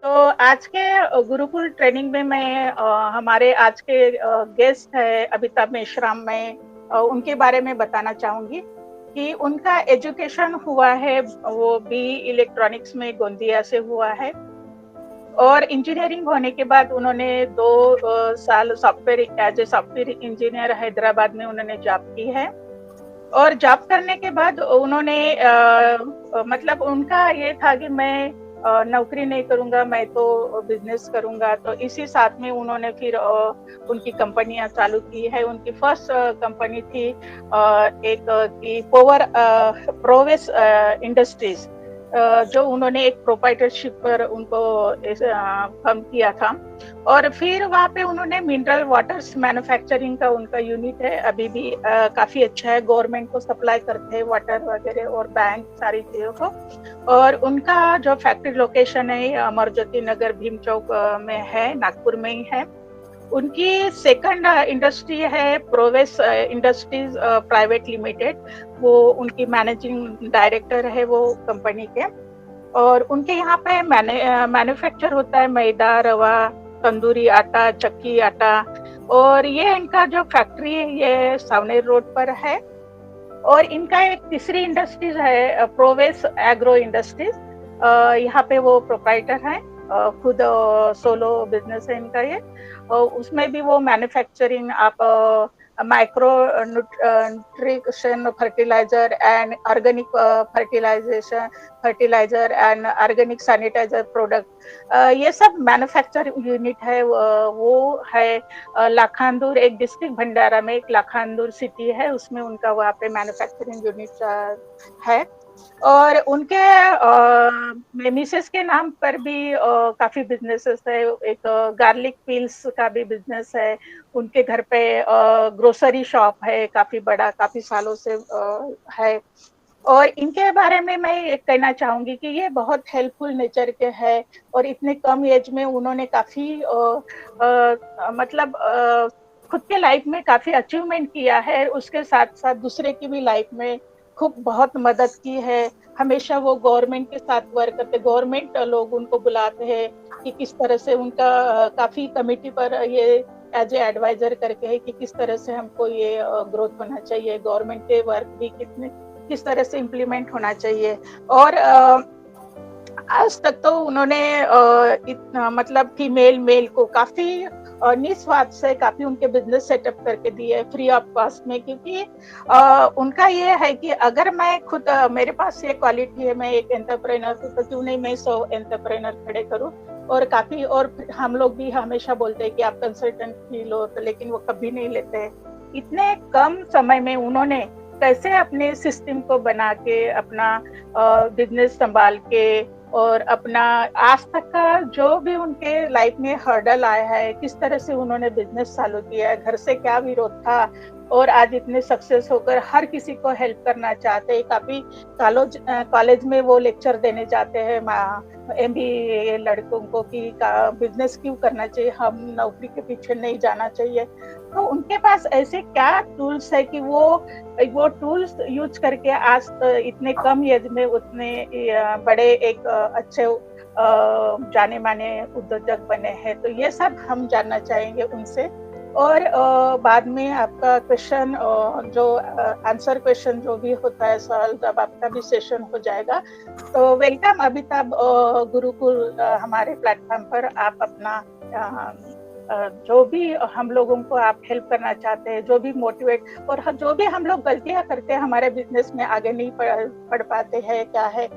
तो आज के गुरुकुल ट्रेनिंग में मैं हमारे आज के गेस्ट है अमिताभ मेश्राम, मैं उनके बारे में बताना चाहूंगी कि उनका एजुकेशन हुआ है, वो बी इलेक्ट्रॉनिक्स में गोंदिया से हुआ है। और इंजीनियरिंग होने के बाद उन्होंने 2 साल software as a software engineer Hyderabad में उन्होंने जॉब की है। और जॉब करने के बाद उन्होंने मतलब उनका ये था कि मैं नौकरी नहीं करूंगा, मैं तो बिजनेस करूंगा। तो इसी साथ में उन्होंने फिर उनकी कंपनियां चालू की है। उनकी फर्स्ट कंपनी थी एक की पोवर प्रोवेस इंडस्ट्रीज, जो उन्होंने एक प्रोप्राइटरशिप पर उनको फर्म किया था। और फिर वहाँ पे उन्होंने मिनरल वाटर्स मैन्युफैक्चरिंग का उनका यूनिट है, अभी भी काफी अच्छा है, गवर्नमेंट को सप्लाई करते हैं वाटर वगैरह और बैंक सारी चीजों को। और उनका जो फैक्ट्री लोकेशन है अमरज्योति नगर भीम चौक में है, नागपुर में ही है। उनकी सेकंड इंडस्ट्री है प्रोवेस इंडस्ट्रीज प्राइवेट लिमिटेड, वो उनकी मैनेजिंग डायरेक्टर है वो कंपनी के। और उनके यहाँ पे मैन्युफैक्चर होता है मैदा, रवा, तंदूरी आटा, चक्की आटा। और ये इनका जो फैक्ट्री है ये सावनेर रोड पर है। और इनका एक तीसरी इंडस्ट्रीज है प्रोवेस एग्रो इंडस्ट्रीज, यहाँ पे वो प्रोप्राइटर है, खुद सोलो बिजनेस है इनका ये। उसमें भी वो मैन्युफैक्चरिंग आप micro nutrition fertiliser and organic fertiliser and organic sanitiser product, ये सब मैन्युफैक्चर यूनिट है। वो है लाखांदूर, एक डिस्ट्रिक्ट भंडारा में एक लाखांदूर सिटी है, उसमें उनका वहाँ पे मैन्युफैक्चरिंग यूनिट है। और उनके मिसेस के नाम पर भी काफी बिजनेसेस है। एक गार्लिक पील्स का भी बिजनेस है उनके घर पे, ग्रोसरी शॉप है काफी बड़ा, काफी सालों से है। और इनके बारे में मैं एक कहना चाहूंगी कि ये बहुत हेल्पफुल नेचर के हैं। और इतने कम एज में उन्होंने काफी मतलब खुद के लाइफ में काफी अचीवमेंट किया है, उसके साथ साथ दूसरे की भी लाइफ में खूब बहुत मदद की है। हमेशा वो गवर्नमेंट के साथ वर्क करते, गवर्नमेंट लोग उनको बुलाते हैं कि किस तरह से उनका काफी कमेटी पर ये एज ए एडवाइजर करके है कि किस तरह से हमको ये ग्रोथ होना चाहिए, गवर्नमेंट के वर्क भी किस तरह से इम्प्लीमेंट होना चाहिए। और आज तक तो उन्होंने मतलब फीमेल मेल को काफी निस्वार्थ से काफी उनके बिजनेस सेटअप करके दिए फ्री ऑफ कॉस्ट में। क्योंकि उनका ये है कि अगर मैं खुद मेरे पास ये क्वालिटी है, मैं एक एंटरप्रेन्योर हूँ, तो क्यों नहीं मैं 100 एंटरप्रेन्योर खड़े करूँ। और काफी, और हम लोग भी हमेशा बोलते हैं कि आप कंसल्टेंट भी लो, तो लेकिन वो कभी नहीं लेते। इतने कम समय में उन्होंने कैसे अपने सिस्टम को बना के अपना बिजनेस संभाल के, और अपना आज तक का जो भी उनके लाइफ में हर्डल आया है, किस तरह से उन्होंने बिजनेस चालू किया है, घर से क्या विरोध था, और आज इतने सक्सेस होकर हर किसी को हेल्प करना चाहते हैं। काफी कॉलेज में वो लेक्चर देने जाते हैं MBA लड़कों को कि बिजनेस क्यों करना चाहिए, हम नौकरी के पीछे नहीं जाना चाहिए। तो उनके पास ऐसे क्या टूल्स है कि वो टूल्स यूज करके आज इतने कम एज में उतने बड़े एक अच्छे जाने माने उद्योजक बने हैं। तो ये सब हम जानना चाहेंगे उनसे। और बाद में आपका क्वेश्चन, जो आंसर क्वेश्चन जो भी होता है सवाल जब आपका भी सेशन हो जाएगा। तो वेलकम अमिताभ गुरुकुल हमारे प्लेटफॉर्म पर। आप अपना जो भी हम लोगों को आप हेल्प करना चाहते हैं, जो भी मोटिवेट, और जो भी हम लोग गलतियां करते हैं हमारे बिजनेस में आगे नहीं बढ़ पाते हैं, क्या है,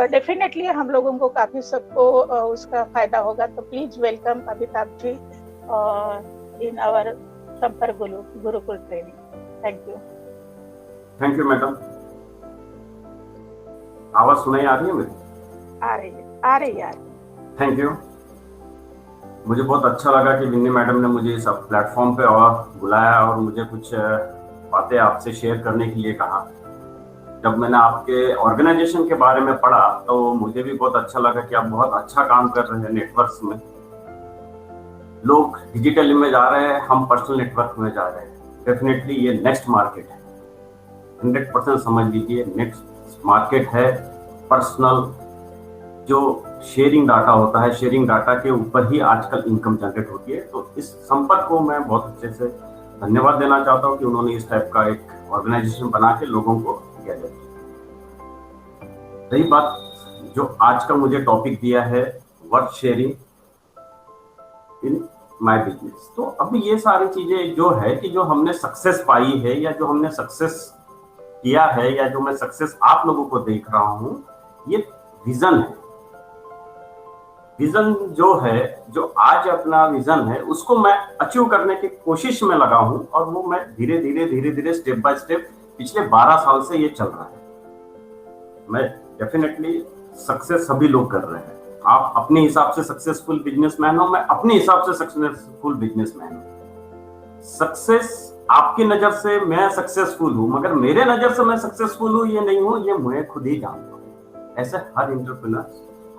डेफिनेटली हम लोगों को काफी सबको उसका फायदा होगा। तो please welcome Amitabh ji in our Sampark Gurukul training. Thank you. Thank you madam. आवाज सुनाई आ रही है मेरी? आ रही है। Thank you. मुझे बहुत अच्छा लगा कि विन्नी मैडम ने मुझे इस प्लेटफॉर्म पे बुलाया और मुझे कुछ बातें आपसे शेयर करने के लिए कहा। जब मैंने आपके ऑर्गेनाइजेशन के बारे में पढ़ा तो मुझे भी बहुत अच्छा लगा कि आप बहुत अच्छा काम कर रहे हैं नेटवर्क्स में। लोग डिजिटल में जा रहे हैं, हम पर्सनल नेटवर्क में जा रहे हैं। डेफिनेटली ये नेक्स्ट मार्केट है, 100% समझ लीजिए नेक्स्ट मार्केट है पर्सनल जो शेयरिंग डाटा होता है, शेयरिंग डाटा के ऊपर ही आजकल इनकम जनरेट होती है। तो इस संपर्क को मैं बहुत अच्छे से धन्यवाद देना चाहता हूँ कि उन्होंने इस टाइप का एक ऑर्गेनाइजेशन बना के लोगों को गैदर किया। रही बात जो आज का मुझे टॉपिक दिया है, work sharing in my business, तो अभी ये सारी चीजें जो है कि जो हमने सक्सेस पाई है या जो हमने सक्सेस किया है या जो मैं सक्सेस आप लोगों को देख रहा हूं, ये विजन है। विजन जो है, जो आज अपना विजन है, उसको मैं अचीव करने की कोशिश में लगा हूं और वो मैं धीरे धीरे स्टेप बाय स्टेप पिछले 12 साल से ये चल रहा है। मैं डेफिनेटली सक्सेस सभी लोग कर रहे हैं। आप अपने हिसाब से सक्सेसफुल बिजनेसमैन हो, मैं अपने हिसाब से सक्सेसफुल बिजनेसमैन हूं। सक्सेस आपकी नजर से मैं सक्सेसफुल हूं, मगर मेरे नजर से मैं सक्सेसफुल हूं ये नहीं हूं, ये मैं खुद ही जानता हूं। ऐसे हर एंटरप्रेन्योर,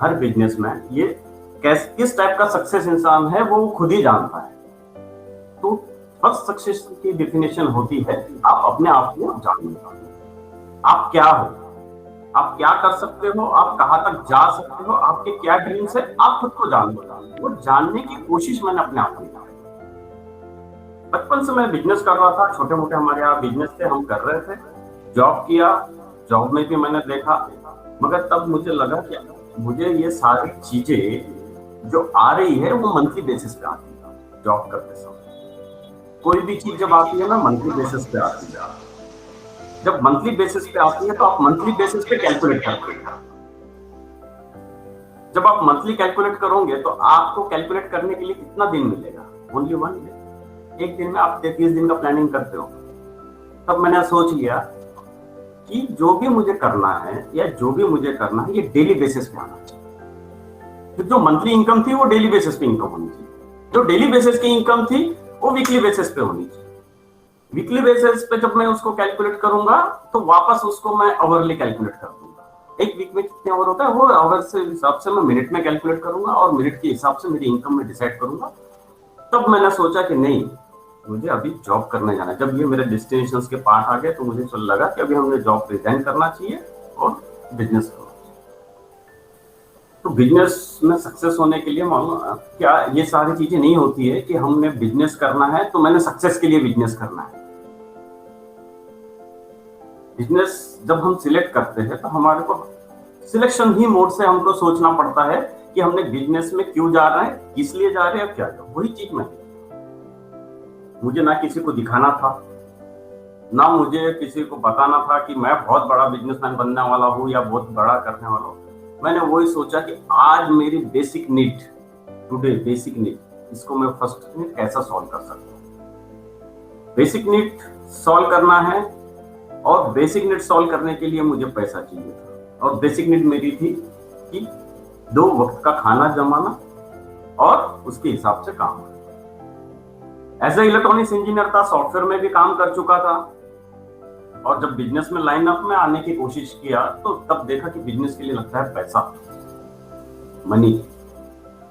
हर बिजनेसमैन ये किस टाइप का सक्सेस इंसान है वो खुद ही जानता है। तो फर्स्ट सक्सेस की डेफिनेशन होती है आप अपने आप को जानना। आप क्या हो, आप क्या कर सकते हो, आप कहां तक जा सकते हो, आपके क्या ड्रीम्स है, आप खुद को जान लो। वो जानने की कोशिश मैंने अपने आप में की। बचपन से मैं बिजनेस कर रहा था, छोटे मोटे हमारे यहाँ बिजनेस थे, हम कर रहे थे। जॉब किया, जॉब में भी मैंने देखा, मगर तब मुझे लगा कि मुझे ये सारी चीजें जो आ रही है वो मंथली बेसिस पे आती है। जॉब करते समय कोई भी चीज जब आती है ना, मंथली बेसिस पे आती है। जब मंथली बेसिस पे आती है तो आप मंथली बेसिस पे कैलकुलेट करते हैं। जब आप मंथली कैलकुलेट करोगे तो आपको कैलकुलेट करने के लिए कितना दिन मिलेगा? Only 1 day. एक दिन में आप 33 दिन का प्लानिंग करते हो। तब मैंने सोच लिया कि जो भी मुझे करना है या जो भी मुझे करना है ये डेली बेसिस पे आना चाहिए। तो जो मंथली इनकम थी वो डेली बेसिस पे इनकम होनी चाहिए, जो डेली बेसिस की इनकम थी वो वीकली बेसिस पे होनी चाहिए। वीकली बेसिस पे जब मैं उसको कैलकुलेट करूंगा तो वापस उसको मैं आवरली कैलकुलेट कर दूंगा। एक वीक में कितने आवर होता है वो आवर से हिसाब से मैं मिनट में कैलकुलेट करूंगा और मिनट के हिसाब से मेरी इनकम में डिसाइड करूंगा। तब मैंने सोचा कि नहीं, मुझे अभी जॉब करने जाना है। जब ये मेरे डेस्टिनेशंस के पार्ट आ गए तो मुझे चल लगा कि अभी हमने जॉब रिजाइन करना चाहिए और बिजनेस करना चाहिए। तो बिजनेस में सक्सेस होने के लिए मालूम क्या ये सारी चीजें नहीं होती है कि हमने बिजनेस करना है तो मैंने सक्सेस के लिए बिजनेस करना है। बिजनेस जब हम सिलेक्ट करते हैं तो हमारे को सिलेक्शन ही मोड से हमको सोचना पड़ता है कि हमने बिजनेस में क्यों जा रहे हैं, किस लिए जा रहे हैं, क्या जा। वही चीज मैं, मुझे ना किसी को दिखाना था, ना मुझे किसी को बताना था कि मैं बहुत बड़ा बिजनेसमैन बनने वाला हूँ या बहुत बड़ा करने वाला हूँ। मैंने वही सोचा कि आज मेरी basic need, today basic need, इसको मैं फर्स्ट में कैसा सॉल्व कर सकता हूँ। बेसिक नीड सॉल्व करना है और बेसिक नीड सॉल्व करने के लिए मुझे पैसा चाहिए था। और बेसिक नीड मेरी थी कि 2 वक्त का खाना जमाना और उसके हिसाब से काम करना। एज ए इलेक्ट्रॉनिक्स इंजीनियर था, सॉफ्टवेयर में भी काम कर चुका था और जब बिजनेस में लाइनअप में आने की कोशिश किया तो तब देखा कि बिजनेस के लिए लगता है पैसा, money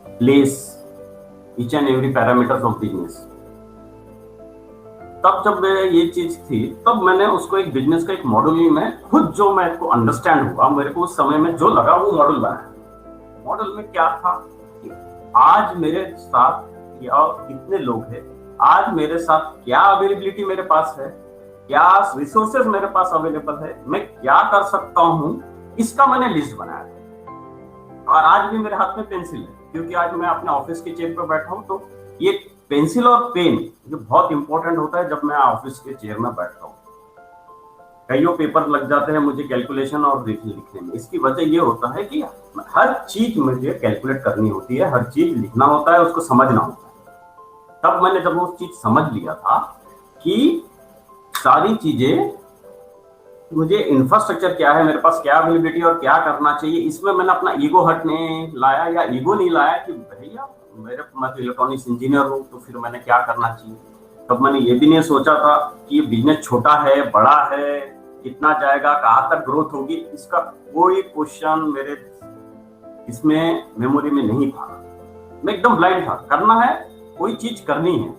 place, each and every parameters of business. तब जब ये चीज थी तब मैंने उसको एक बिजनेस का एक मॉडल में खुद जो मेरे को अंडरस्टैंड हुआ, मेरे को उस समय में जो लगा वो मॉडल बनाया। मॉडल में क्या था कि आज मेरे साथ या कितने लोग हैं, आज मेरे साथ क्या अवेलेबिलिटी मेरे पास है, क्या रिसोर्सेज मेरे पास अवेलेबल है, मैं क्या कर सकता हूं, इसका मैंने लिस्ट बनाया। और आज भी मेरे हाथ में पेंसिल है क्योंकि आज मैं अपने ऑफिस के चेयर पर बैठा हूं। तो ये पेंसिल और पेन ये बहुत इंपॉर्टेंट होता है जब मैं ऑफिस के चेयर में बैठता हूँ। कईयों पेपर लग जाते हैं मुझे कैलकुलेशन और लिखने में। इसकी वजह ये होता है कि हर चीज मुझे कैलकुलेट करनी होती है, हर चीज लिखना होता है, उसको समझना होता है। तब मैंने जब वो चीज समझ लिया था कि सारी चीजें, मुझे इंफ्रास्ट्रक्चर क्या है, मेरे पास क्या अवेलेबिलिटी और क्या करना चाहिए, इसमें मैंने अपना ईगो हट नहीं लाया या ईगो नहीं लाया कि भैया मैं तो इलेक्ट्रॉनिक्स इंजीनियर हूँ तो फिर मैंने क्या करना चाहिए। तब मैंने ये भी नहीं सोचा था कि ये बिजनेस छोटा है, बड़ा है, कितना जाएगा, कहाँ तक ग्रोथ होगी, इसका कोई क्वेश्चन मेरे इसमें मेमोरी में नहीं था। मैं एकदम ब्लाइंड था, करना है, कोई चीज करनी है।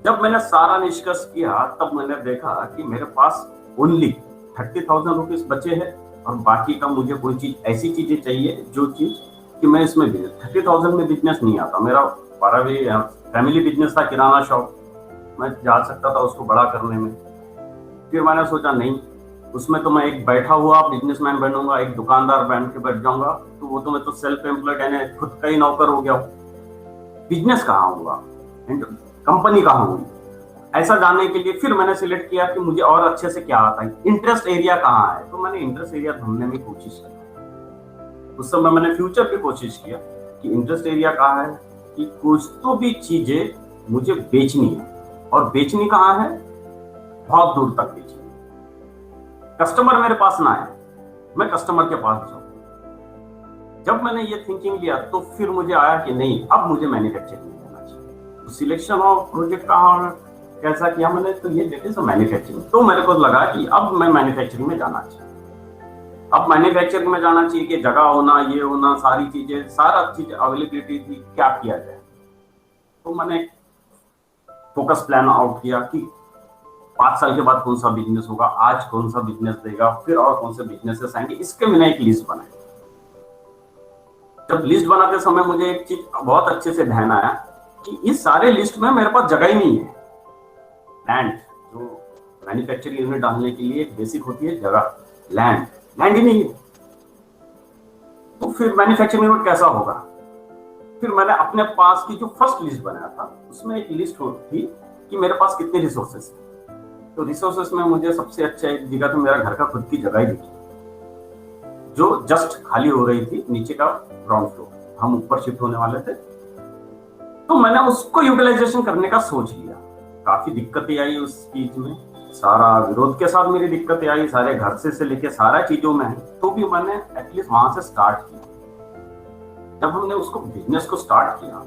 जब मैंने सारा निष्कर्ष किया तब मैंने देखा कि मेरे पास ओनली 30,000 रुपीज बचे हैं और बाकी का मुझे कोई चीज ऐसी चीजें चाहिए जो चीज कि मैं इसमें 30,000 में बिजनेस नहीं आता। मेरा 12वीं फैमिली बिजनेस था, किराना शॉप, मैं जा सकता था उसको बड़ा करने में। फिर मैंने सोचा नहीं, उसमें तो मैं एक बैठा हुआ बिजनेसमैन बनूंगा, एक दुकानदार बन के बैठ जाऊंगा, तो वो तो मैं तो सेल्फ एम्प्लॉयड यानी खुद का ही नौकर हो गया हूँ। बिजनेस कहाँ होगा, कंपनी कहाँ होगी, ऐसा जानने के लिए फिर मैंने सिलेक्ट किया कि मुझे और अच्छे से क्या आता है, इंटरेस्ट एरिया कहाँ है। तो मैंने इंटरेस्ट एरिया ढूंढने की कोशिश की। उस समय मैंने फ्यूचर की कोशिश किया कि इंटरेस्ट एरिया कहाँ है, कि कुछ तो भी चीजें मुझे बेचनी है, और बेचनी कहाँ है, बहुत दूर तक बेचनी। कस्टमर मेरे पास ना आए, मैं कस्टमर के पास जाऊं। जब मैंने ये थिंकिंग लिया तो फिर मुझे आया कि नहीं, अब मुझे मैन्युफैक्चरिंग में जाना चाहिए। तो सिलेक्शन ऑफ प्रोजेक्ट कहाँ कैसा किया मैंने, तो ये देखे सो मैन्युफैक्चरिंग। तो मेरे को लगा कि अब मैं मैन्युफैक्चरिंग में जाना चाहिए। अब मैन्युफैक्चरिंग में जाना चाहिए कि जगह होना, ये होना, सारी चीजें, सारा चीज अवेलेबिलिटी थी, क्या किया जाए। तो मैंने फोकस प्लान आउट किया कि 5 साल के बाद कौन सा बिजनेस होगा, आज कौन सा बिजनेस देगा, फिर और कौन से बिजनेसेस आएंगे, इसके मैंने एक लिस्ट बनाई। जब लिस्ट बनाते समय मुझे एक चीज बहुत अच्छे से ध्यान आया कि इस सारे लिस्ट में मेरे पास जगह ही नहीं है। लैंड, जो मैन्युफैक्चरिंग यूनिट डालने के लिए बेसिक होती है जगह, लैंड ही नहीं है। तो फिर मैन्युफैक्चरिंग यूनिट कैसा होगा। फिर मैंने अपने पास की जो फर्स्ट लिस्ट बनाया था उसमें एक लिस्ट थी कि मेरे पास कितने रिसोर्सेस है। तो रिसोर्सेस में मुझे सबसे अच्छा एक जगह तो मेरा घर का खुद की जगह ही दिखी, जो जस्ट खाली हो रही थी, नीचे का ग्राउंड फ्लोर, हम ऊपर शिफ्ट होने वाले थे। तो मैंने उसको यूटिलाइजेशन करने का सोच लिया। काफी दिक्कतें आई उस चीज में, सारा विरोध के साथ मेरी दिक्कतें आई, सारे घर से लेके सारा चीजों में है, तो भी मैंने एटलीस्ट वहां से स्टार्ट किया। जब हमने उसको बिजनेस को स्टार्ट किया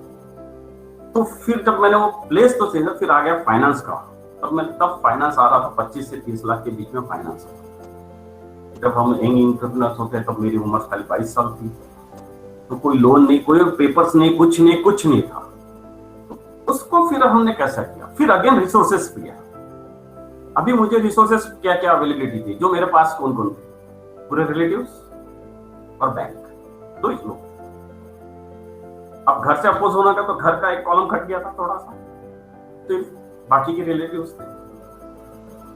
तो फिर जब मैंने वो प्लेस तो सही, फिर आ गया फाइनेंस का। तब फाइनेंस आ रहा था 25 से 30 लाख के बीच में फाइनेंस। जब हम यंग एंटरप्रेन्योर्स होते तब मेरी उम्र खाली 22 साल थी, तो कोई लोन नहीं, कोई पेपर्स नहीं, कुछ नहीं था। तो उसको फिर हमने कैसा किया, फिर अगेन रिसोर्सेस किया। अभी मुझे रिसोर्सेस क्या क्या अवेलेबिलिटी थी, जो मेरे पास कौन कौन थे, पूरे रिलेटिव्स और बैंक, दो ही लोग। अब घर से अपोज होना था तो घर का एक कॉलम कट गया था थोड़ा सा, तो बाकी के रिलेटिव्स थे।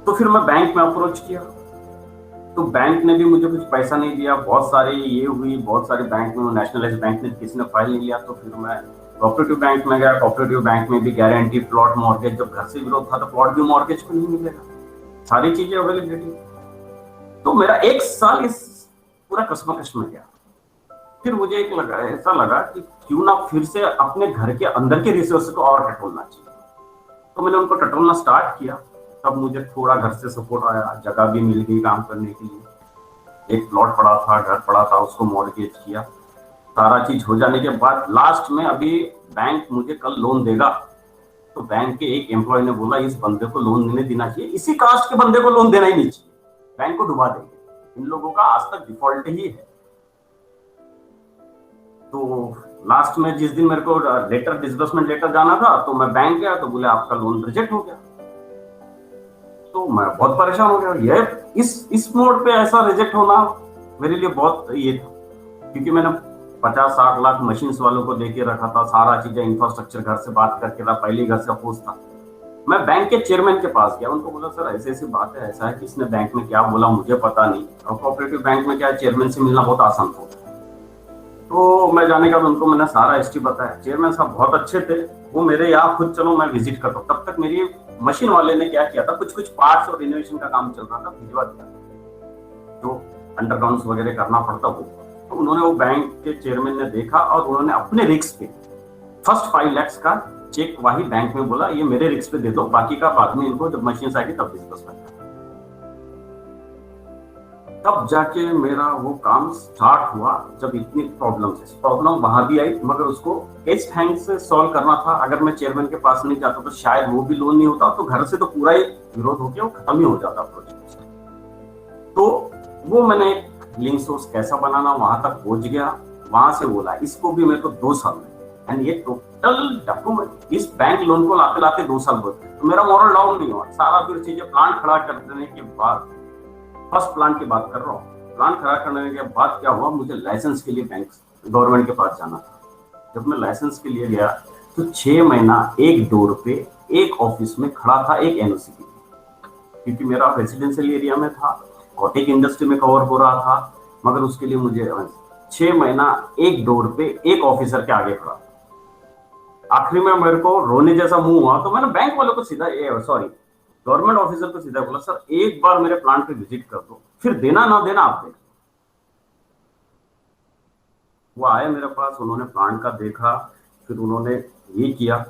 तो फिर मैं बैंक में अप्रोच किया, तो बैंक ने भी मुझे कुछ पैसा नहीं दिया। बहुत सारे ये हुई, बहुत सारे बैंक में, नेशनलाइज बैंक ने किसी ने फाइल नहीं लिया। तो फिर मैं कोऑपरेटिव बैंक में गया। कोऑपरेटिव बैंक में भी गारंटी, प्लॉट, मॉर्गेज, जब घर से विरोध था तो प्लॉट भी मॉर्गेज को नहीं मिलेगा, सारी चीजें अवेलेबिलिटी। तो मेरा 1 साल इस पूरा कश्मकश में गया। फिर मुझे ऐसा लगा कि क्यों ना फिर से अपने घर के अंदर के रिसोर्स को और टटोलना चाहिए। तो मैंने उनको टटोलना स्टार्ट किया। तब मुझे थोड़ा घर से सपोर्ट आया, जगह भी मिल गई काम करने के लिए। एक प्लॉट पड़ा था, घर पड़ा था, उसको मॉर्गेज किया। सारा चीज हो जाने के बाद लास्ट में अभी बैंक मुझे कल लोन देगा, तो बैंक के एक एम्प्लॉय ने बोला इस बंदे को लोन नहीं देना चाहिए, इसी कास्ट के बंदे को लोन देना ही नहीं चाहिए, बैंक को डुबा देंगे, इन लोगों का आज तक डिफॉल्ट ही है। तो लास्ट में जिस दिन मेरे को लेटर, डिसबर्समेंट लेटर जाना था, तो मैं बैंक गया तो बोले आपका लोन रिजेक्ट हो गया। तो मैं बहुत परेशान हो गया। ये इस मोड पे ऐसा रिजेक्ट होना मेरे लिए बहुत ये था, क्योंकि मैंने 50-60 लाख मशीन्स वालों को देके रखा था, सारा चीजें, इंफ्रास्ट्रक्चर घर से बात करके था, पहले घर से अपोज था। मैं बैंक के चेयरमैन के पास गया, उनको बोला सर ऐसी ऐसी बात है, ऐसा है, किसने बैंक में क्या बोला मुझे पता नहीं, और कोऑपरेटिव बैंक में क्या चेयरमैन से मिलना बहुत आसान होता है। तो मैं जाने का उनको मैंने सारा हिस्ट्री बताया। चेयरमैन साहब बहुत अच्छे थे, वो मेरे यहाँ खुद चलो मैं विजिट करता हूँ। तब तक मेरी मशीन वाले ने क्या किया था, कुछ पार्ट्स और रिनोवेशन का काम चल रहा था, भिजवा दिया, जो अंडरग्राउंड वगैरह करना पड़ता वो। तो उन्होंने, वो बैंक के चेयरमैन ने देखा और उन्होंने अपने रिस्क पे फर्स्ट 5 लाख का चेक वही बैंक में बोला ये मेरे रिस्क पे दे दो, बाकी का बाद में इनको जब मशीन आएगी तब डिस्कस करना। तब जाके मेरा वो काम स्टार्ट हुआ। जब इतनी प्रॉब्लम वहां भी आई, मगर उसको कैश हैंड से सॉल्व करना था। अगर मैं चेयरमैन के पास नहीं जाता तो शायद वो भी लोन नहीं होता, तो घर से तो पूरा ही विरोध हो गया, वो खत्म ही हो जाता प्रोजेक्ट। तो वो मैंने लिंक सोर्स कैसा बनाना वहां तक पहुंच गया। वहां से बोला इसको भी मेरे को 2 साल में, एंड ये टोटल डॉक्यूमेंट इस बैंक लोन को लाते लाते 2 साल बोलते। तो मेरा मॉरल डाउन नहीं हुआ, सारा फिर चीजें प्लांट खड़ा कर देने के बाद, फर्स्ट प्लांट की बात कर रहा हूँ, प्लान खड़ा करने के बाद क्या हुआ, मुझे लाइसेंस के लिए बैंक गवर्नमेंट के पास जाना था। जब मैं लाइसेंस के लिए गया तो 6 महीना एक डोर पे एक ऑफिस में खड़ा था एक एनओसी के लिए, क्योंकि मेरा रेसिडेंशियल एरिया में था, कॉटेज इंडस्ट्री में कवर हो रहा था, मगर उसके लिए मुझे 6 महीना एक डोर पे एक ऑफिसर के आगे खड़ा। आखिरी में मेरे को रोने जैसा मुंह हुआ, तो मैंने बैंक वालों को सीधा सॉरी गवर्नमेंट ऑफिसर को सीधा बोला, सर एक बार मेरे प्लांट पे विजिट कर दो, फिर देना ना देना आप देख। वो आए मेरे पास, उन्होंने प्लांट का देखा, फिर उन्होंने ये किया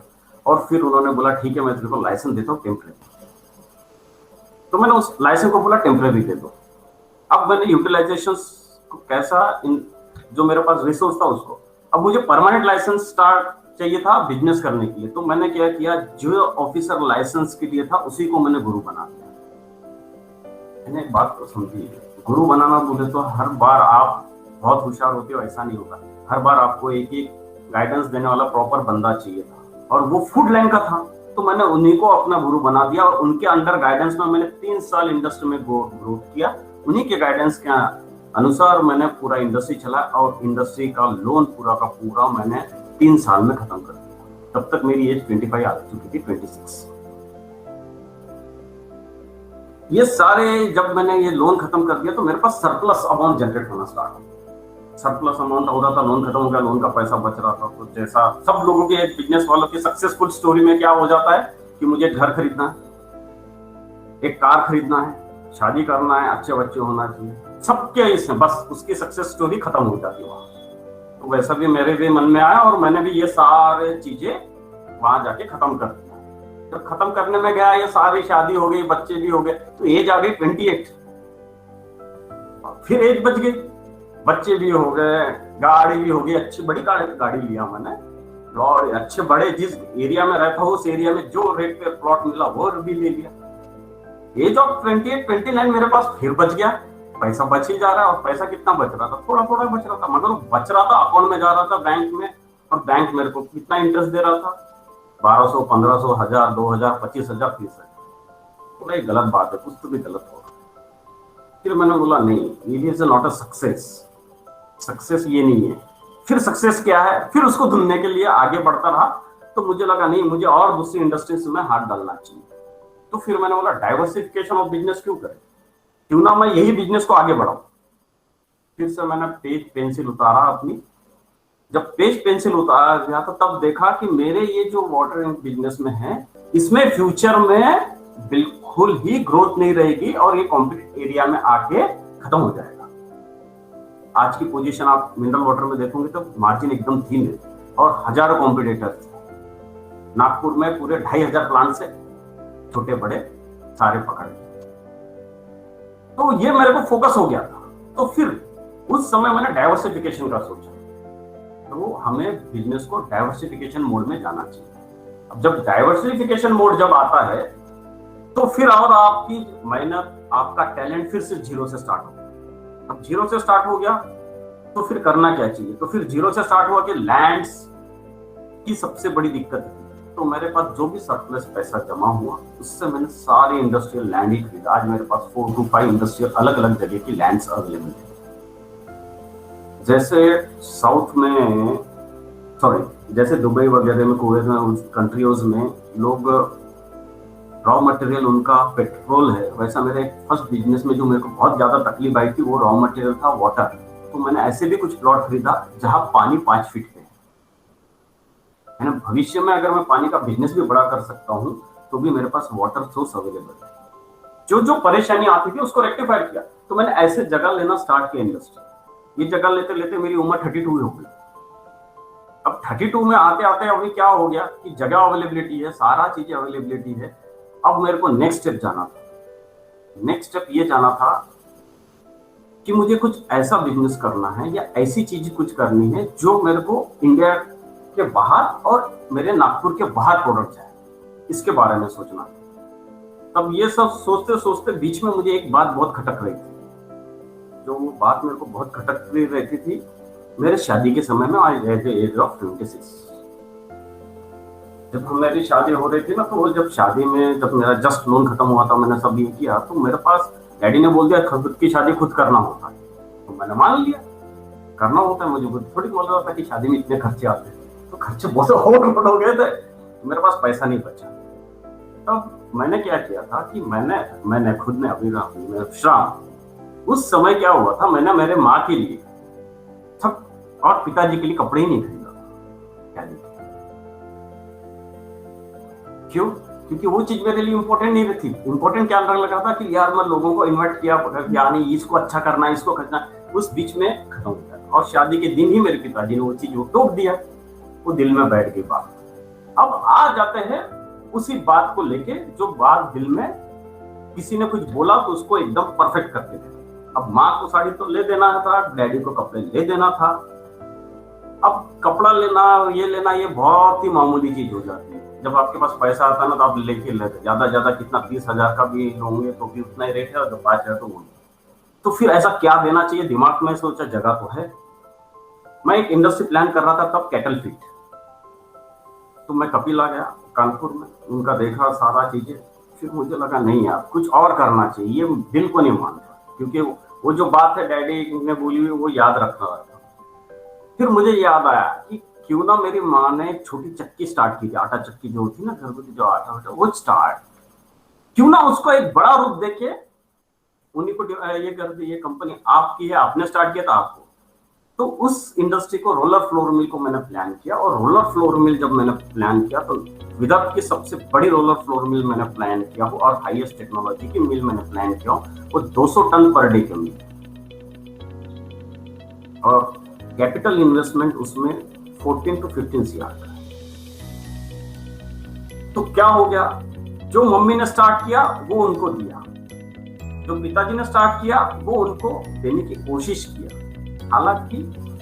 और फिर उन्होंने बोला ठीक है मैं तेरे को लाइसेंस देता हूँ टेम्परेरी। तो मैंने उस लाइसेंस को बोला टेम्परेरी दे दो। अब मैंने यूटिलाइजेशन को कैसा जो मेरे पास रिसोर्स था उसको, अब मुझे परमानेंट लाइसेंस स्टार्ट चाहिए था बिजनेस करने के लिए। तो मैंने क्या किया, जो ऑफिसर लाइसेंस के लिए था उसी को मैंने गुरु बना दिया। मैंने एक बात को समझिए, गुरु बनाना बोले तो हर बार आप बहुत होशियार होते हो ऐसा नहीं होता, हर बार आपको एक एक गाइडेंस देने वाला प्रॉपर बंदा चाहिए था, और वो फूड लाइन का था। तो मैंने उन्हीं को अपना गुरु बना दिया और उनके अंडर गाइडेंस में मैंने 3 साल इंडस्ट्री में ग्रोथ किया। उन्हीं के गाइडेंस के अनुसार मैंने पूरा इंडस्ट्री चला और इंडस्ट्री का लोन पूरा का पूरा मैंने 3 साल में खत्म कर दिया। तब तक मेरी एज 25 आ चुकी थी, 26। ये सारे जब मैंने ये लोन खत्म कर दिया तो मेरे पास सरप्लस अमाउंट जनरेट होना स्टार्ट हो गया। सरप्लस अमाउंट हो रहा था, लोन खत्म हो गया, लोन का पैसा बच रहा था। तो जैसा सब लोगों के बिजनेस वालों की सक्सेसफुल स्टोरी में क्या हो जाता है कि मुझे घर खरीदना है, एक कार खरीदना है, शादी करना है, अच्छे बच्चे होना चाहिए, सबके इसमें बस उसकी सक्सेस स्टोरी खत्म हो जाती है वहां। तो वैसा भी मेरे भी मन में आया और मैंने भी ये सारे चीजें वहां जाके खत्म कर दिया। जब खत्म करने में गया, ये सारी शादी हो गई, बच्चे भी हो गए, तो एज आ गई 28। फिर एज बच गई, बच्चे भी हो गए, गाड़ी भी हो गई, अच्छी बड़ी गाड़ी लिया मैंने, और अच्छे बड़े जिस एरिया में रहता हूँ उस एरिया में जो रेट पे प्लॉट मिला वो भी ले लिया। एज ऑफ 28, 29 मेरे पास फिर बच गया, पैसा बच ही जा रहा है। और पैसा कितना बच रहा था, थोड़ा थोड़ा बच रहा था, मगर वो बच रहा था अकाउंट में जा रहा था बैंक में, और बैंक मेरे को कितना इंटरेस्ट दे रहा था, 1200, 1500, 1000, 2000, 25,000, 30,000। थोड़ा गलत बात है, कुछ तो भी गलत होगा। फिर मैंने बोला नहीं, it is not a success, success ये नहीं है। फिर सक्सेस क्या है, फिर उसको ढूंढने के लिए आगे बढ़ता रहा। तो मुझे लगा नहीं, मुझे और दूसरी इंडस्ट्रीज में हाथ डालना चाहिए। तो फिर मैंने बोला डाइवर्सिफिकेशन ऑफ बिजनेस क्यों करें, क्यों ना मैं यही बिजनेस को आगे बढ़ाऊं। फिर से मैंने पेज पेंसिल उतारा अपनी। जब पेज पेंसिल उतारा गया तो तब देखा कि मेरे ये जो वाटर बिजनेस में है, इसमें फ्यूचर में बिल्कुल ही ग्रोथ नहीं रहेगी और ये कॉम्पिटिटिव एरिया में आके खत्म हो जाएगा। आज की पोजीशन आप मिनरल वाटर में देखोगे तो मार्जिन एकदम थीन है और हजारों कॉम्पिटिटर्स। नागपुर में पूरे 2500 प्लांट से छोटे बड़े सारे पकड़। तो ये मेरे को फोकस हो गया था। तो फिर उस समय मैंने डाइवर्सिफिकेशन का सोचा, तो हमें बिजनेस को डाइवर्सिफिकेशन मोड में जाना चाहिए। अब जब डाइवर्सिफिकेशन मोड जब आता है तो फिर और आपकी मेहनत, आपका टैलेंट फिर से जीरो से स्टार्ट हो गया। अब जीरो से स्टार्ट हो गया तो फिर करना क्या चाहिए, तो फिर जीरो से स्टार्ट हुआ कि लैंड्स की सबसे बड़ी दिक्कत थी। तो मेरे पास जो भी सरप्लस पैसा जमा हुआ उससे मैंने सारे इंडस्ट्रियल लैंड ही खरीदा। आज मेरे पास 4 to 5 इंडस्ट्रियल अलग अलग जगह की लैंड्स अवेलेबल है। जैसे साउथ में, जैसे दुबई वगैरह में, कुवैत में, उन कंट्रीज में लोग रॉ मटेरियल उनका पेट्रोल है, वैसा मेरे फर्स्ट बिजनेस में जो मेरे को बहुत ज्यादा तकलीफ आई थी वो रॉ मटेरियल था वाटर। तो मैंने ऐसे भी कुछ प्लॉट खरीदा जहां पानी 5 फीट पे है। भविष्य में अगर मैं पानी का बिजनेस भी बड़ा कर सकता हूँ तो भी मेरे पास वाटर सोर्स अवेलेबल है। जो जो परेशानी आती थी उसको रेक्टिफाई किया। तो मैंने ऐसे जगह लेना स्टार्ट किया इंडस्ट्री। ये जगह लेते लेते मेरी उम्र 32 हो गई। अब 32 में आते आते अभी क्या हो गया कि जगह अवेलेबिलिटी है, सारा चीजें अवेलेबिलिटी है। अब मेरे को नेक्स्ट स्टेप जाना था। नेक्स्ट स्टेप ये जाना था कि मुझे कुछ ऐसा बिजनेस करना है या ऐसी चीज कुछ करनी है जो मेरे को इंडिया के बाहर और मेरे नागपुर के बाहर प्रोडक्ट जाए, इसके बारे में सोचना। तब ये सब सोचते सोचते बीच में मुझे एक बात बहुत खटक रही थी। जो वो बात मेरे को बहुत खटक रहती थी मेरे शादी के समय में, आई एट द एज ऑफ 26। जब मेरी शादी हो रही थी ना, तो जब शादी में जब मेरा जस्ट लोन खत्म हुआ था, मैंने सब ये किया, तो मेरे पास डैडी ने बोल दिया खुद की शादी खुद करना होता है। तो मैंने मान लिया, करना होता है। मुझे थोड़ी बोल रहा था कि शादी में इतने खर्चे आते हैं, तो खर्चे बहुत ओवरलोड हो गए थे, मेरे पास पैसा नहीं बचा। तब मैंने क्या किया था कि मैंने खुद ने अभी विश्राम, उस समय क्या हुआ था, मैंने मेरे माँ के लिए सब और पिताजी के लिए कपड़े ही नहीं खरीदा था। क्यों? क्योंकि वो चीज मेरे लिए इंपॉर्टेंट नहीं थी। इंपॉर्टेंट क्या लगा था कि यार मैं लोगों को इन्वाइट किया, यानी इसको अच्छा करना, इसको करना, उस बीच में खत्म हो गया। और शादी के दिन ही मेरे पिताजी ने वो चीज टोक दिया, वो दिल में बैठ गई बात। अब आ जाते हैं उसी बात को लेके, जो बात दिल में किसी ने कुछ बोला तो उसको एकदम परफेक्ट करके देना। अब माँ को साड़ी तो ले देना था, डैडी को कपड़े ले देना था। अब कपड़ा लेना, ये बहुत ही मामूली चीज हो जाती है। जब आपके पास पैसा आता है ना, तो आप लेके लेते, ज्यादा कितना 30,000 का भी होंगे तो भी उतना ही रेट है, और 5,000 तो फिर ऐसा क्या देना चाहिए। दिमाग में सोचा जगह तो है। मैं एक इंडस्ट्री प्लान कर रहा था तब, कैटल फीड। तो मैं कपिल आ गया कानपुर में, उनका देखा सारा चीजें, फिर मुझे लगा नहीं यार कुछ और करना चाहिए। ये दिल को नहीं मानता, क्योंकि वो जो बात है डैडी ने बोली हुई वो याद रखना था। फिर मुझे याद आया कि क्यों ना मेरी माँ ने एक छोटी चक्की स्टार्ट की थी, आटा चक्की जो होती है ना, घर की जो आटा वो स्टार्ट, क्यों ना उसको एक बड़ा रूप देके उन्हीं को ये कर दी, ये कंपनी आपकी है, आपने स्टार्ट किया था आपको। तो उस इंडस्ट्री को, रोलर फ्लोर मिल को मैंने प्लान किया। और रोलर फ्लोर मिल जब मैंने प्लान किया तो विदर्भ की सबसे बड़ी रोलर फ्लोर मिल मैंने प्लान किया हो, और हाईएस्ट टेक्नोलॉजी की मिल मैंने प्लान किया हो, वो 200 टन पर डे की मिल। और कैपिटल इन्वेस्टमेंट उसमें 14 to 15 CR का। तो क्या हो गया, जो मम्मी ने स्टार्ट किया वो उनको दिया, जो पिताजी ने स्टार्ट किया वो उनको देने की कोशिश किया। हालांकि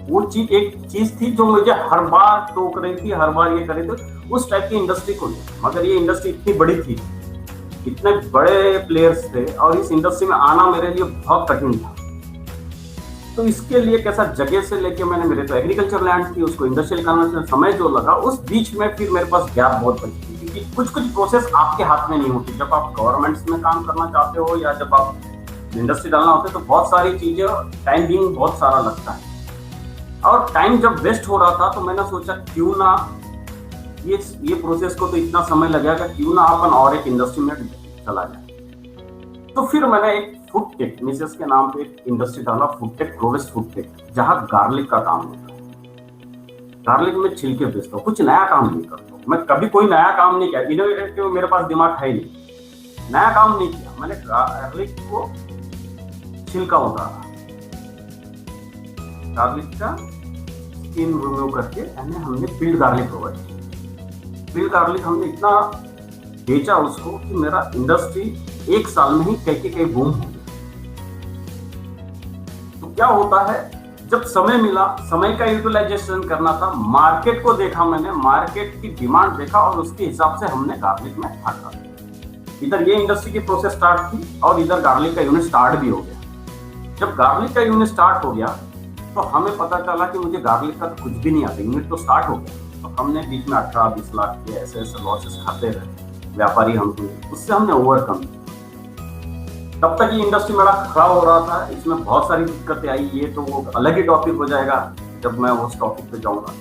वो चीज एक चीज थी जो मुझे हर बार टोक रही थी, हर बार ये कर रही थी, उस टाइप की इंडस्ट्री को नहीं। मगर ये इंडस्ट्री इतनी बड़ी थी, इतने बड़े प्लेयर्स थे, और इस इंडस्ट्री में आना मेरे लिए बहुत कठिन था। तो इसके लिए कैसा जगह से लेके मैंने, मेरे तो एग्रीकल्चर लैंड थी, उसको इंडस्ट्रियल कन्वर्जन में समय जो लगा, उस बीच में फिर मेरे पास गैप बहुत बची थी। क्योंकि कुछ प्रोसेस आपके हाथ में नहीं होती। जब आप गवर्नमेंट्स में काम करना चाहते हो या जब आप इंडस्ट्री डालना होता है, तो बहुत सारी चीजें, टाइम बिंग बहुत सारा लगता है। और टाइम जब वेस्ट हो रहा था तो मैंने सोचा क्यों ना ये प्रोसेस को तो इतना समय लगेगा, क्यों ना अपन और एक इंडस्ट्री में चला जाए। तो फिर मैंने एक फूड टेक, मिसेस के नाम पे एक इंडस्ट्री डाला, फूड टेक, प्रोवेस्ट फूड टेक, जहां गार्लिक का काम होता है। गार्लिक में छिलके बेचता हूँ, कुछ नया काम नहीं करता हूँ मैं। कभी कोई नया काम नहीं किया, इनोवेटिव मेरे पास दिमाग है नहीं, नया काम नहीं किया मैंने। गार्लिक को छिलका उतारा, गार्लिक का स्किन रिमूव करके हमने पील्ड गार्लिक प्रोवाइड किया। पील्ड गार्लिक हमने इतना बेचा उसको कि मेरा इंडस्ट्री 1 साल में ही कई बूम हो गया। तो क्या होता है, जब समय मिला, समय का यूटिलाइजेशन करना था, मार्केट को देखा मैंने, मार्केट की डिमांड देखा, और उसके हिसाब से हमने गार्लिक में हाथ। इधर ये इंडस्ट्री की प्रोसेस स्टार्ट थी और इधर गार्लिक का यूनिट स्टार्ट भी हो गया। जब गार्लिक का यूनिट स्टार्ट हो गया तो हमें पता चला कि मुझे गार्लिक का तो कुछ भी नहीं आता, यूनिट तो स्टार्ट हो गया। तो हमने बीच में 18-20 लाख के ऐसे लॉसेस खाते रहे व्यापारी, उससे हमने ओवरकम किया। तब तक ये इंडस्ट्री मेरा खराब हो रहा था, इसमें बहुत सारी दिक्कतें आई। ये तो वो अलग ही टॉपिक हो जाएगा जब मैं उस टॉपिक पे जाऊंगा।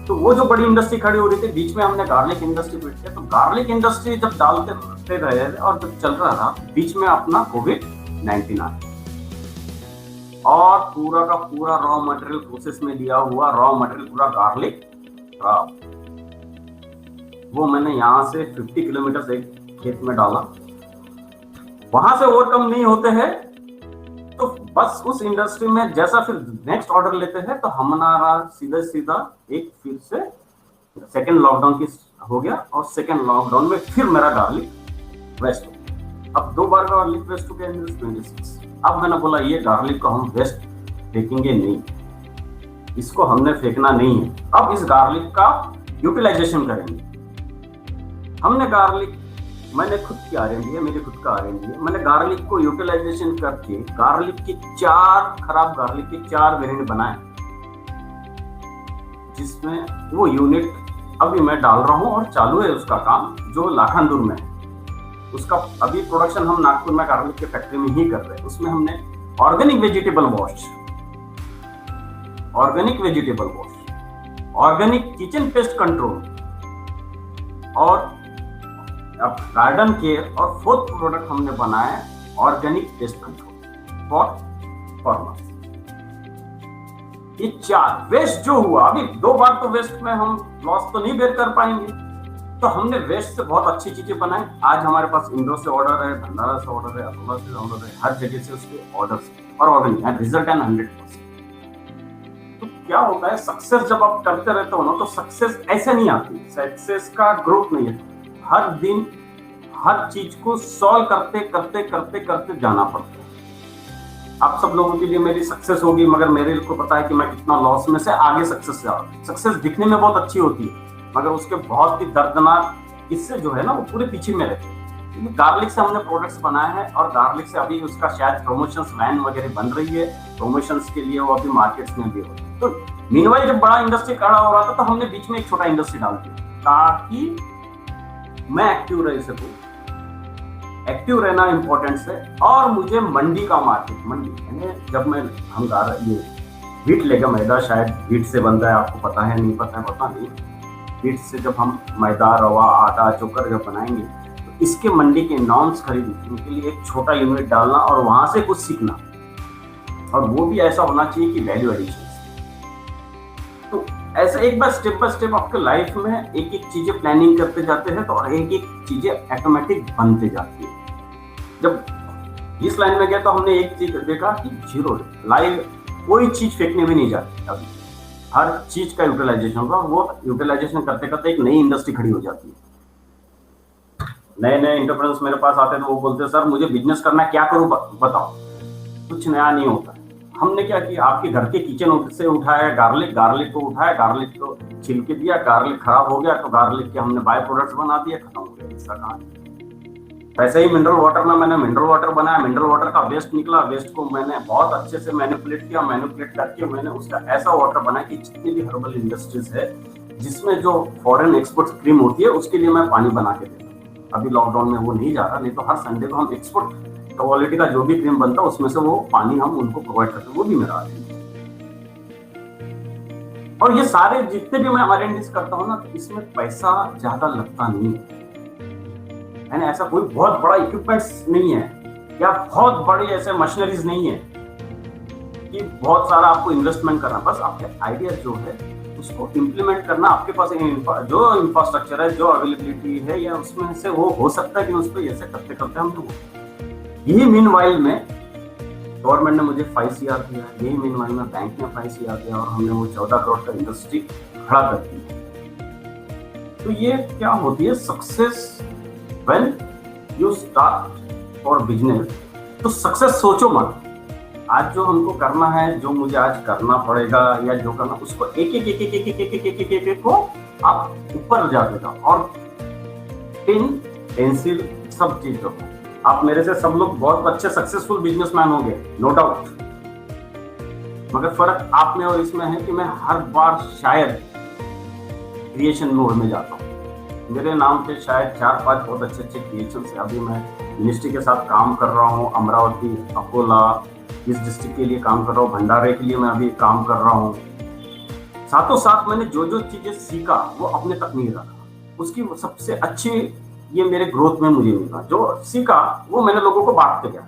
तो वो जो बड़ी इंडस्ट्री खड़ी हो रही थी, बीच में हमने गार्लिक इंडस्ट्री फिट किया। तो गार्लिक इंडस्ट्री जब डालते रहे और जब चल रहा था, बीच में अपना कोविड-19 आ गया, और पूरा का पूरा रॉ मटेरियल प्रोसेस में लिया हुआ रॉ मटेरियल पूरा गार्लिक खराब। वो मैंने यहाँ से 50 किलोमीटर एक खेत में डाला। वहां से ओवरकम नहीं होते हैं तो बस उस इंडस्ट्री में जैसा फिर नेक्स्ट ऑर्डर लेते हैं, तो हमारा सीधा एक फिर से सेकेंड लॉकडाउन की हो गया, और सेकेंड लॉकडाउन में फिर मेरा गार्लिक वेस्ट हो गया। अब 2 बार गार्लिक वेस्ट हो गया, 26। अब मैंने बोला ये गार्लिक को हम वेस्ट फेंकेंगे नहीं, इसको हमने फेंकना नहीं है। अब इस गार्लिक का यूटिलाइजेशन करेंगे। हमने गार्लिक, मैंने खुद की R&D है, मेरे खुद का R&D है। मैंने गार्लिक को यूटिलाइजेशन करके गार्लिक की 4 खराब गार्लिक के 4 वेरिएंट बनाए, जिसमें वो यूनिट अभी मैं डाल रहा हूँ और चालू है उसका काम, जो लाखांदूर में है। उसका अभी प्रोडक्शन हम नागपुर में गार्लिक के फैक्ट्री में ही कर रहे हैं। उसमें हमने organic vegetable wash, organic vegetable wash, organic kitchen pest control और गार्डन केयर, और फोर्थ प्रोडक्ट हमने बनाया organic pest control for farmers. ये 4 वेस्ट जो हुआ, अभी 2 बार तो वेस्ट में हम लॉस तो नहीं बेयर कर पाएंगे, तो हमने वेस्ट से बहुत अच्छी चीजें बनाई। आज हमारे पास इंदौर से ऑर्डर है, भंडारा से ऑर्डर है, अकोला से ऑर्डर है, हर जगह से उसके ऑर्डर्स और ऑर्गेनिक है, रिजल्ट एंड 100%। तो क्या होता है, सक्सेस जब आप करते रहते हो ना, तो सक्सेस ऐसे नहीं आती, सक्सेस का ग्रोथ नहीं है। हर दिन हर चीज को सॉल्व करते करते करते करते जाना पड़ता है। आप सब लोगों के लिए मेरी सक्सेस होगी, मगर मेरे को पता है कि मैं कितना लॉस में से आगे सक्सेस से आ रहा हूं। सक्सेस दिखने में बहुत अच्छी होती है, मगर उसके बहुत ही दर्दनाक किस्से जो है ना, वो पूरे पीछे में रहते हैं। क्योंकि गार्लिक से हमने प्रोडक्ट्स बनाए हैं, और गार्लिक से अभी उसका शायद प्रमोशंस वैन वगैरह बन रही है, प्रमोशंस के लिए वो अभी मार्केट्स में भी हो। तो मीनवाइल जब बड़ा इंडस्ट्री खड़ा हो रहा था, तो हमने बीच में एक छोटा इंडस्ट्री डाल दिया ताकि मैं एक्टिव रह सकूं। एक्टिव रहना इंपॉर्टेंट है, और मुझे मंडी का मार्केट, मंडी यानी जब मैं हम ये व्हीट लेगा, मैदा शायद व्हीट से बनता है, आपको पता है नहीं पता है, पता नहीं। व्हीट से जब हम मैदा, रवा, आटा, चोकर जब बनाएंगे, तो इसके मंडी के नॉर्म्स खरीदने उनके लिए एक छोटा यूनिट डालना और वहां से कुछ सीखना, और वो भी ऐसा होना चाहिए कि वैल्यू एडिशन। तो ऐसा एक बार स्टेप बाय स्टेप आपके लाइफ में एक एक चीजें प्लानिंग करते जाते हैं, तो एक एक चीजें ऑटोमेटिक बनते जाती है। जब इस लाइन में गया तो हमने एक चीज देखा कि जीरो लाइव कोई चीज फेंकने भी नहीं जाती, अभी हर चीज का यूटिलाइजेशन होगा। वो यूटिलाइजेशन करते करते एक नई इंडस्ट्री खड़ी हो जाती है। नए नए एंटरप्रेन्योर्स मेरे पास आते हैं, तो वो बोलते हैं सर मुझे बिजनेस करना है, क्या करूं बताओ। कुछ नया नहीं होता। हमने क्या किया, आपके घर के किचन से उठाया गार्लिक को उठाया, गार्लिक को छिलके दिया, गार्लिक खराब हो गया तो गार्लिक के हमने बाय प्रोडक्ट्स बना दिए, खत्म हो गया, इसका कहानी। वैसे ही मिनरल वाटर में मैंने मिनरल वाटर बनाया, मिनरल वाटर का वेस्ट निकला, वेस्ट को मैंने बहुत अच्छे से मैनिपुलेट किया, मैनिपुलेट करके मैंने उसका ऐसा वाटर बनाया कि जितनी भी हर्बल इंडस्ट्रीज है जिसमें जो फॉरेन एक्सपोर्ट क्रीम होती है, उसके लिए मैं पानी बना के देता हूँ। अभी लॉकडाउन में वो नहीं जा रहा, नहीं तो हर संडे को हम एक्सपोर्ट क्वालिटी का जो भी क्रीम बनता है उसमें से वो पानी हम उनको प्रोवाइड करते हैं, वो भी मेरा है। और ये सारे जितने भी मैं R&D करता हूँ ना, तो इसमें पैसा ज्यादा लगता नहीं है, यानी ऐसा कोई बहुत बड़ा इक्विपमेंट्स नहीं है, या बहुत बड़ी ऐसे मशीनरीज नहीं है कि बहुत सारा आपको इन्वेस्टमेंट करना। बस आपके आइडिया जो है उसको इम्प्लीमेंट करना, आपके पास जो इंफ्रास्ट्रक्चर है, जो अवेलेबिलिटी है, या उसमें से वो हो सकता है कि उस पर ऐसे करते करते हम लोग। यही मीनवाइल में गवर्नमेंट ने मुझे 5 CR दिया, यही मीनवाइल में बैंक ने 5 CR दिया, और हमने वो 14 करोड़ का इंडस्ट्री खड़ा कर दी। तो ये क्या होती है success, when you start for business, तो सक्सेस सोचो मत। आज जो हमको करना है, जो मुझे आज करना पड़ेगा या जो करना, उसको एक को आप ऊपर जाके जाओ, और पेन पेंसिल सब चीज रखो। आप मेरे से सब लोग बहुत अच्छे सक्सेसफुल बिजनेसमैन हो गए, नो डाउट, मगर फर्क आप में और इसमें है कि मैं हर बार शायद क्रिएशन मोड में जाता हूँ। मेरे नाम पे शायद 4-5 बहुत अच्छे अच्छे क्रिएशन है। अभी मैं मिनिस्ट्री के साथ काम कर रहा हूँ, अमरावती, अकोला, इस डिस्ट्रिक्ट के लिए काम कर रहा हूँ, भंडारे के लिए मैं अभी काम कर रहा हूँ। साथों साथ मैंने जो जो चीजें सीखा वो अपने तक नहीं रखा, उसकी सबसे अच्छी ये मेरे ग्रोथ में मुझे मिला। जो सीखा वो मैंने लोगों को बांटते गया,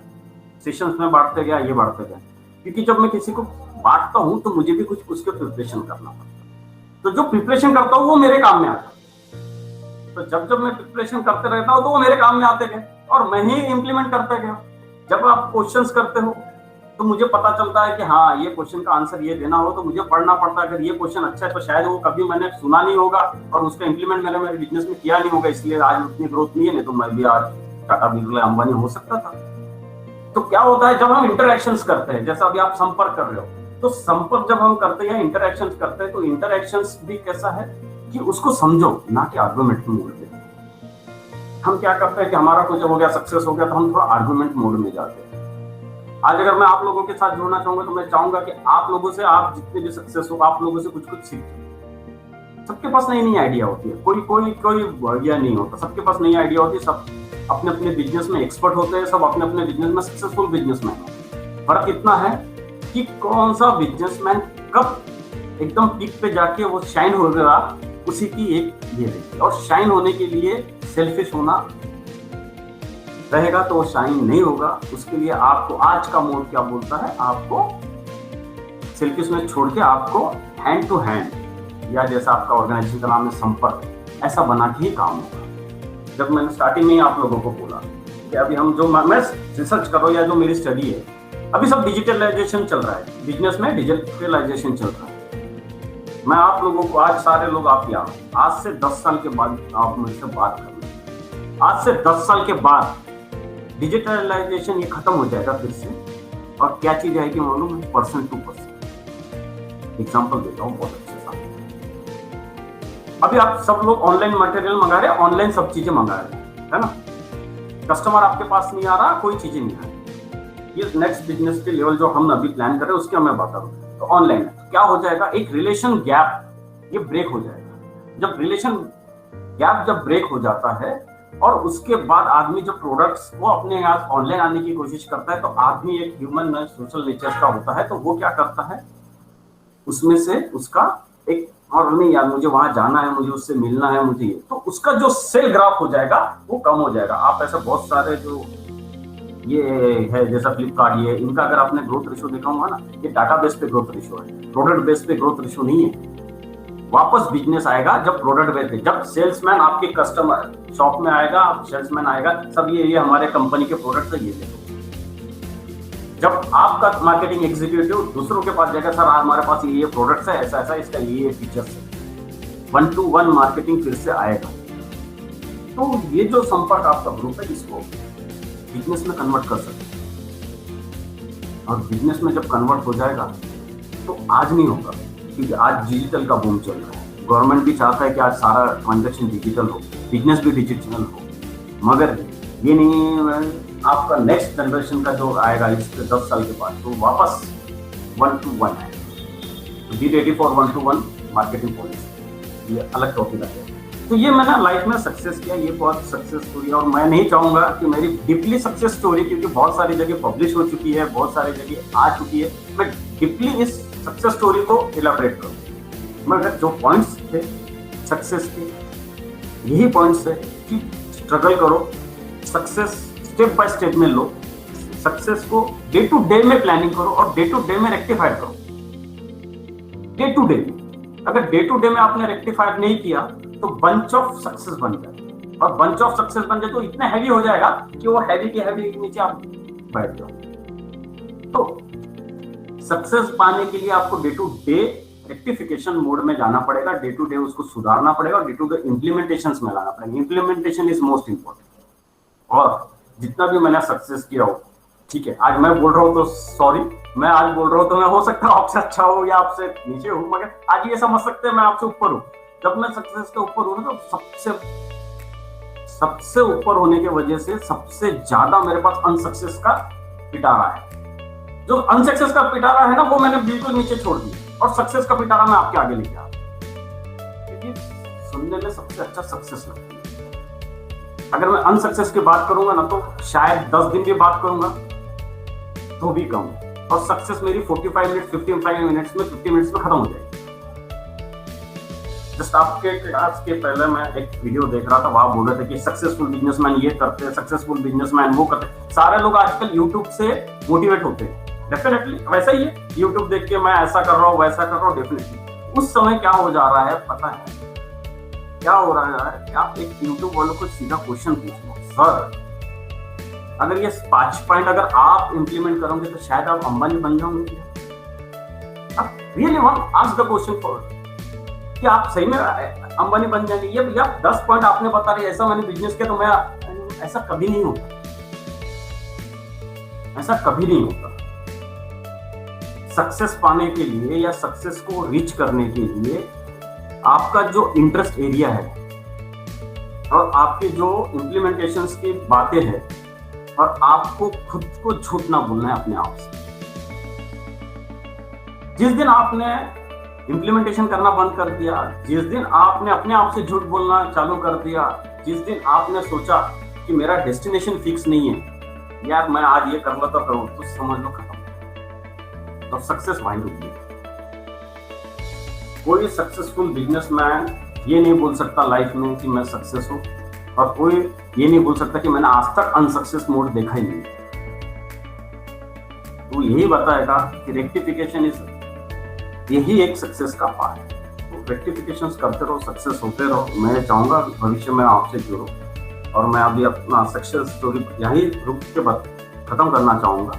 सेशंस में बांटते गया, ये बांटते गया, क्योंकि जब मैं किसी को बांटता हूँ तो मुझे भी कुछ उसके प्रिपरेशन करना पड़ता है। तो जो प्रिपरेशन करता हूँ वो मेरे काम में आता है। तो जब मैं प्रिपरेशन करते रहता हूँ तो वो मेरे काम में आते गए, और मैं ही इम्प्लीमेंट करते गया। जब आप क्वेश्चंस करते हो तो मुझे पता चलता है कि हाँ, ये क्वेश्चन का आंसर ये देना हो तो मुझे पढ़ना पड़ता है। अगर ये क्वेश्चन अच्छा है तो शायद वो कभी मैंने सुना नहीं होगा और उसका इम्प्लीमेंट मैंने मेरे बिजनेस में किया नहीं होगा, इसलिए आज उतनी ग्रोथ नहीं है, नहीं तो मैं भी आज टाटा बिरला अंबानी हो सकता था। तो क्या होता है जब हम इंटरैक्शंस करते हैं, जैसा अभी आप संपर्क कर रहे हो, तो संपर्क जब हम करते हैं, इंटरैक्शंस करते हैं, तो इंटरैक्शंस भी कैसा है कि उसको समझो, ना कि आर्गुमेंट मोड में। हम क्या करते हैं कि हमारा कुछ हो गया, सक्सेस हो गया, तो हम थोड़ा आर्गुमेंट मोड में जाते हैं। आज अगर मैं आप लोगों के साथ जुड़ना चाहूंगा तो मैं चाहूंगा कि आप लोगों से, आप जितने भी सक्सेस हो, आप लोगों से कुछ कुछ सीखो। सबके पास नई नई आइडिया होती है, कोई आइडिया नहीं होता, सबके पास नई आइडिया होती है, सब अपने अपने बिजनेस में एक्सपर्ट होते हैं, सब अपने अपने बिजनेस में सक्सेसफुल बिजनेसमैन होते हैं। फर्क इतना है कि कौन सा बिजनेसमैन कब एकदम पीक पे जाके वो शाइन होगा, उसी की एक ये रहेगी। और शाइन होने के लिए सेल्फिश होना रहेगा तो वो शाइन नहीं होगा। उसके लिए आपको आज का मोड क्या बोलता है, आपको सेल्फिश में छोड़ के आपको हैंड टू हैंड, या जैसा आपका ऑर्गेनाइजेशन का नाम है संपर्क, ऐसा बना के ही काम होगा। जब मैंने स्टार्टिंग में ही आप लोगों को बोला कि अभी हम जो मैं रिसर्च कर रहा हूँ या जो मेरी स्टडी है, अभी सब डिजिटलाइजेशन चल रहा है, बिजनेस में डिजिटलाइजेशन चल रहा है। मैं आप लोगों को, आज सारे लोग आप यहाँ, आज से 10 साल के बाद आप मुझसे बात करना, आज से 10 साल के बाद डिजिटलाइजेशन ये खत्म हो जाएगा फिर से, और क्या चीज आएगी मालूम है, पर्सन टू पर्सन। एग्जाम्पल देता हूँ बहुत अच्छे से। अभी आप सब लोग ऑनलाइन मटेरियल मंगा रहे हैं, ऑनलाइन सब चीजें मंगा रहे हैं, है ना। कस्टमर आपके पास नहीं आ रहा, कोई चीजें नहीं आ रही। ये नेक्स्ट बिजनेस के लेवल जो हम अभी प्लान कर रहे हैं उसके मैं बता रहा हूँ। तो ऑनलाइन क्या हो जाएगा, एक रिलेशन गैप ये ब्रेक हो जाएगा। जब रिलेशन गैप जब ब्रेक हो जाता है और उसके बाद आदमी जब प्रोडक्ट्स वो अपने यहाँ ऑनलाइन आने की कोशिश करता है, तो आदमी एक ह्यूमन सोशल नेचर का होता है, तो वो क्या करता है, उसमें से उसका एक, और नहीं यार मुझे वहां जाना है, मुझे उससे मिलना है, मुझे तो उसका जो सेल ग्राफ हो जाएगा वो कम हो जाएगा। आप ऐसे बहुत सारे जो ये है जैसा फ्लिपकार्ट, ये इनका अगर आपने ग्रोथ रेशियो देखा होगा ना, ये डाटा बेस पे ग्रोथ रेशियो है, प्रोडक्ट बेस पे ग्रोथ रेशियो नहीं है। वापस बिजनेस आएगा जब प्रोडक्ट बेस पे, जब सेल्समैन आपके कस्टमर शॉप में आएगा, सेल्समैन आएगा, सब ये हमारे कंपनी के प्रोडक्ट है, ये देखो। जब आपका मार्केटिंग एग्जीक्यूटिव दूसरों के पास जाएगा, सर हमारे पास ये प्रोडक्ट्स है, ऐसा ऐसा, इसका ये फीचर्स है, 1-to-1 मार्केटिंग फिर से आएगा। तो ये जो संपर्क आपका ग्रुप है, इसको बिजनेस में कन्वर्ट कर सकते हैं। और बिजनेस में जब कन्वर्ट हो जाएगा तो आज नहीं होगा, क्योंकि आज डिजिटल का बूम चल रहा है। गवर्नमेंट भी चाहता है कि आज सारा ट्रांजेक्शन डिजिटल हो, बिजनेस भी डिजिटल हो, मगर ये नहीं, आपका नेक्स्ट जनरेशन का जो आएगा इसके 10 साल के बाद, तो वापस 1-to-1 है। Be ready for 1-to-1 marketing policy, ये अलग टॉपिक है। तो ये मैंने लाइफ में सक्सेस किया, ये बहुत सक्सेस स्टोरी है। और मैं नहीं चाहूंगा कि मेरी डीपली सक्सेस स्टोरी, क्योंकि बहुत सारी जगह पब्लिश हो चुकी है, बहुत सारी जगह आ चुकी है, मैं डीपली इस सक्सेस स्टोरी को इलाबरेट करूँ। मगर जो पॉइंट्स थे सक्सेस के, यही पॉइंट्स है कि स्ट्रगल करो, सक्सेस स्टेप बाय स्टेप में लो, सक्सेस को डे टू डे में प्लानिंग करो और डे टू डे में रेक्टिफाई करो। डे टू डे, अगर डे टू डे में आपने रेक्टिफाई नहीं किया तो बंच ऑफ सक्सेस बन जाए, और बंच ऑफ सक्सेस बन जाए तो इतना हैवी हो जाएगा कि वो हैवी के हैवी के नीचे आप बैठ जाओ। तो सक्सेस पाने के लिए आपको day to day rectification mode में जाना पड़ेगा, डे टू डे उसको सुधारना पड़ेगा और डे टू डे इंप्लीमेंटेशन में लाना पड़ेगा। Implementation is most important. और जितना भी मैंने सक्सेस किया हो, ठीक है, आज मैं बोल रहा हूँ तो सॉरी, मैं आज बोल रहा हूँ तो मैं हो सकता है आपसे अच्छा हो या आपसे नीचे हूँ, मगर आज ये समझ सकते हैं मैं आपसे ऊपर हूँ। जब मैं सक्सेस के ऊपर हूँ ना, तो सबसे ऊपर होने की वजह से सबसे ज्यादा मेरे पास अनसक्सेस का पिटारा है। जो अनसक्सेस का पिटारा है ना, वो मैंने बिल्कुल नीचे छोड़ दिया, और सक्सेस का पिटारा मैं आपके आगे लेके आ रहा हूँ, क्योंकि सुनने में सबसे अच्छा सक्सेस लगता है। अगर मैं अनसक्सेस की बात करूंगा ना, तो शायद 10 दिन की बात करूंगा तो भी कम, और सक्सेस मेरी 45 मिनट 55 मिनट्स में 50 मिनट्स में खत्म हो जाएगी। जस्ट आपके क्लास के पहले मैं एक वीडियो देख रहा था, वहां बोल रहे थे कि सक्सेसफुल बिजनेसमैन ये करते हैं, सक्सेसफुल बिजनेसमैन वो करते हैं। सारे लोग आजकल यूट्यूब से मोटिवेट होते हैं, डेफिनेटली वैसा ही है। यूट्यूब देख के मैं ऐसा कर रहा हूँ, वैसा कर रहा हूँ, डेफिनेटली। उस समय क्या हो जा रहा है पता है, क्या हो रहा है, आप एक यूट्यूब वालों को सीधा क्वेश्चन पूछो, सर अगर ये 5 पॉइंट अगर आप इंप्लीमेंट करोगे तो शायद आप अंबानी बन जाओगे। आप really want ask the question for, कि आप सही में अंबानी बन जाएंगे? ये भैया 10 पॉइंट आपने बता रहे, ऐसा मैंने बिजनेस किया तो मैं, ऐसा कभी नहीं होता, ऐसा कभी नहीं होता। सक्सेस पाने के लिए या सक्सेस को रीच करने के लिए आपका जो इंटरेस्ट एरिया है और आपके जो इम्प्लीमेंटेशंस की बातें हैं, और आपको खुद को झूठ ना बोलना है अपने आप से। जिस दिन आपने इम्प्लीमेंटेशन करना बंद कर दिया, जिस दिन आपने अपने आप से झूठ बोलना चालू कर दिया, जिस दिन आपने सोचा कि मेरा डेस्टिनेशन फिक्स नहीं है, यार मैं आज ये कर लेता तो समझ लो खत्म, तो सक्सेस वाइंड होती है। कोई सक्सेसफुल बिजनेसमैन ये नहीं बोल सकता लाइफ में कि मैं सक्सेस हूँ, और कोई ये नहीं बोल सकता कि मैंने आज तक अनसक्सेस मोड देखा ही नहीं। तो यही बताएगा कि रेक्टिफिकेशन यही एक सक्सेस का पार्ट है। तो रेक्टिफिकेशन करते रहो, सक्सेस होते रहो। मैं चाहूंगा भविष्य में आपसे जुड़ो, और मैं अभी अपना सक्सेस स्टोरी यही रुक के खत्म करना चाहूंगा।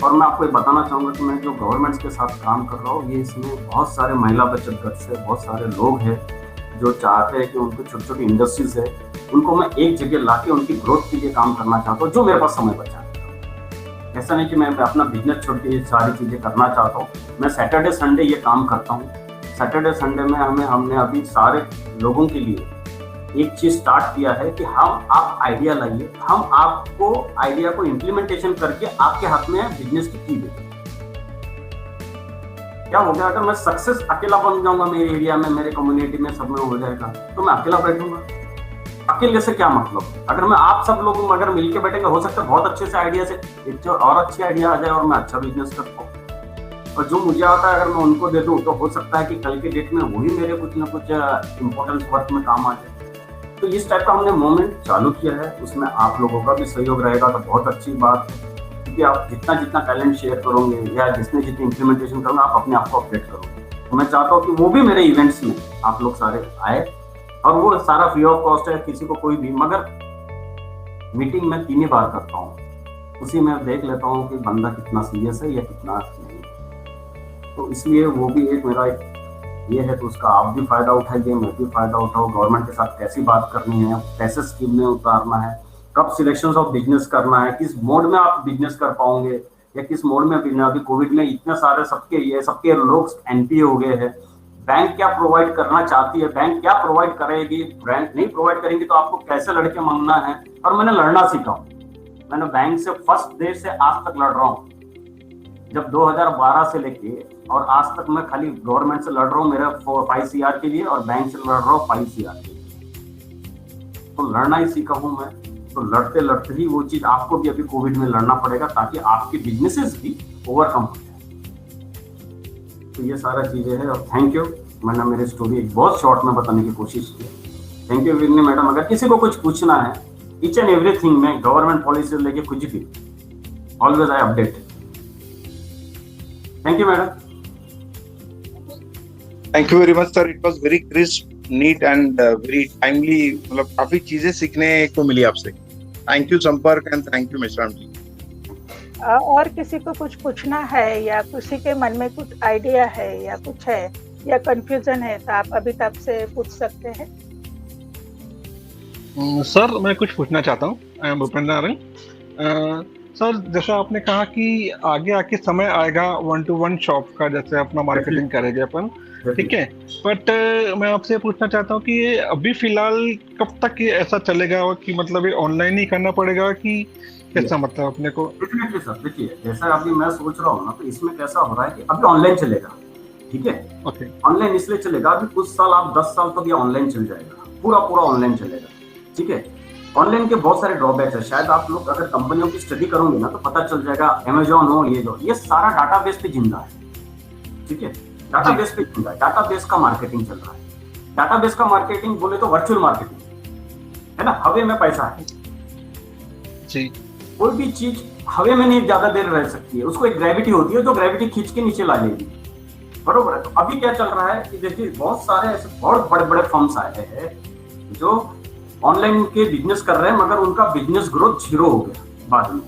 और मैं आपको ये बताना चाहूंगा कि मैं जो गवर्नमेंट्स के साथ काम कर रहा हूँ, ये इसमें बहुत सारे महिला बचत घर से बहुत सारे लोग हैं जो चाहते हैं कि उनको छोटी छोटी इंडस्ट्रीज है, उनको मैं एक जगह लाके उनकी ग्रोथ के लिए काम करना चाहता हूँ, जो मेरे पास समय बचा है। ऐसा नहीं कि मैं अपना बिजनेस छोड़ के ये सारी चीजें करना चाहता हूँ। मैं सैटरडे संडे ये काम करता हूँ। सैटरडे संडे में हमने अभी सारे लोगों के लिए एक चीज स्टार्ट किया है कि आप आइडिया लाइए, हम आपको आइडिया को इम्प्लीमेंटेशन करके आपके हाथ में बिजनेस की की देते। क्या हो गया, अगर मैं सक्सेस अकेला बन जाऊंगा मेरे एरिया में, मेरे कम्युनिटी में, सब में हो जाएगा, तो मैं अकेला बैठूंगा। अकेले से क्या मतलब, अगर मैं आप सब लोग अगर मिलके बैठेंगे, हो सकता है बहुत अच्छे से आइडिया से एक और अच्छी आइडिया आ जाए और मैं अच्छा बिजनेस कर पाऊँ। और जो मुझे आता है अगर मैं उनको दे दूं, तो हो सकता है कि कल के डेट में वही मेरे कुछ ना कुछ इम्पोर्टेंस वर्क में काम आ जाए। तो इस टाइप का हमने मूवमेंट चालू किया है, उसमें आप लोगों का भी सहयोग रहेगा तो बहुत अच्छी बात है। क्योंकि आप जितना टैलेंट शेयर करोगे या जितनी इम्प्लीमेंटेशन करोगे, आप अपने आप को अपडेट करोगे। तो मैं चाहता हूँ कि वो भी मेरे इवेंट्स में आप लोग सारे आए, और वो सारा फ्री ऑफ कॉस्ट है, किसी को कोई भी, मगर मीटिंग में 3 ही बार करता हूँ, उसी में देख लेता हूँ कि बंदा कितना सीरियस है या कितना नहीं। तो इसलिए वो भी एक मेरा ये है, तो उसका आप भी फायदा उठाइए, मैं भी फायदा उठाऊँ। गवर्नमेंट के साथ कैसी बात करनी है, कैसे स्कीम में उतारना है, कब सिलेक्शन ऑफ बिजनेस करना है, किस मोड में आप बिजनेस कर पाओगे या किस मोड में बिजनेस। अभी कोविड में इतने सारे सबके लोग एनपीए हो गए हैं। बैंक क्या प्रोवाइड करना चाहती है, बैंक क्या प्रोवाइड करेगी, बैंक नहीं प्रोवाइड करेंगी तो आपको कैसे लड़के मांगना है। और मैंने लड़ना सीखा हूँ, मैंने बैंक से फर्स्ट डे से आज तक लड़ रहा हूँ। जब 2012 से लेके और आज तक मैं खाली गवर्नमेंट से लड़ रहा हूँ, मेरा 5 CR के लिए, और बैंक से लड़ रहा हूँ 5 CR के लिए। तो लड़ना ही सीखा हूँ मैं। तो लड़ते लड़ते ही वो चीज आपको भी अभी कोविड में लड़ना पड़ेगा, ताकि आपके बिजनेसेस भी ओवरकम हो जाए। तो ये सारा चीजें हैं, और थैंक यू। मैंने मेरी स्टोरी बहुत शॉर्ट में बताने की कोशिश की। Thank you Vinni madam. अगर किसी को कुछ पूछना है, ईच एंड एवरीथिंग में, गवर्नमेंट पॉलिसी से लेके कुछ भी, always I update. Thank you madam. Thank you very much sir, it was very crisp, neat and very timely. मतलब काफी चीजें सीखने को मिली आपसे। Thank you Sampark and thank you Meshram ji. और किसी को कुछ पूछना है या किसी के मन में कुछ आइडिया है या कुछ है या कंफ्यूजन है, तो आप अभी तक से पूछ सकते हैं। सर मैं कुछ पूछना चाहता हूँ। I am Bhupendra Narang. Sir जैसा आपने कहा कि आगे आके समय आएगा 1-to-1 शॉप का, जैसे अपना मार्केटिंग करेंगे अपन, ठीक है। बट मैं आपसे पूछना चाहता हूँ कि अभी फिलहाल कब तक ये ऐसा चलेगा कि मतलब ये ऑनलाइन ही करना पड़ेगा कि कैसा, मतलब अपने को? डेफिनेटली सर, देखिए जैसा अभी मैं सोच रहा हूँ ना, तो इसमें कैसा हो रहा है कि अभी ऑनलाइन चलेगा, ठीक है। ओके। ऑनलाइन इसलिए चलेगा, अभी कुछ साल, आप 10 साल तक ये ऑनलाइन चल जाएगा, पूरा ऑनलाइन चलेगा, ठीक है। ऑनलाइन के बहुत सारे ड्रॉबैक्स है। शायद आप लोग अगर कंपनियों की स्टडी करोगे ना, तो पता चल जाएगा, अमेजॉन हो, ये सारा डाटाबेस पे जिंदा है, ठीक है। डाटाबेस पे जिंदा है, डाटाबेस का मार्केटिंग चल रहा है। डाटाबेस का मार्केटिंग बोले तो वर्चुअल मार्केटिंग है ना, हवे में पैसा है जी। कोई भी चीज हवे में नहीं ज्यादा देर रह सकती है, उसको एक ग्रेविटी होती है जो ग्रेविटी खींच के नीचे ला लेगी, बरोबर है। तो अभी क्या चल रहा है कि देखिए बहुत सारे ऐसे बहुत बड़े बड़े फर्म्स आए हैं जो ऑनलाइन के बिजनेस कर रहे हैं, मगर उनका बिजनेस ग्रोथ 0 हो गया बाद में।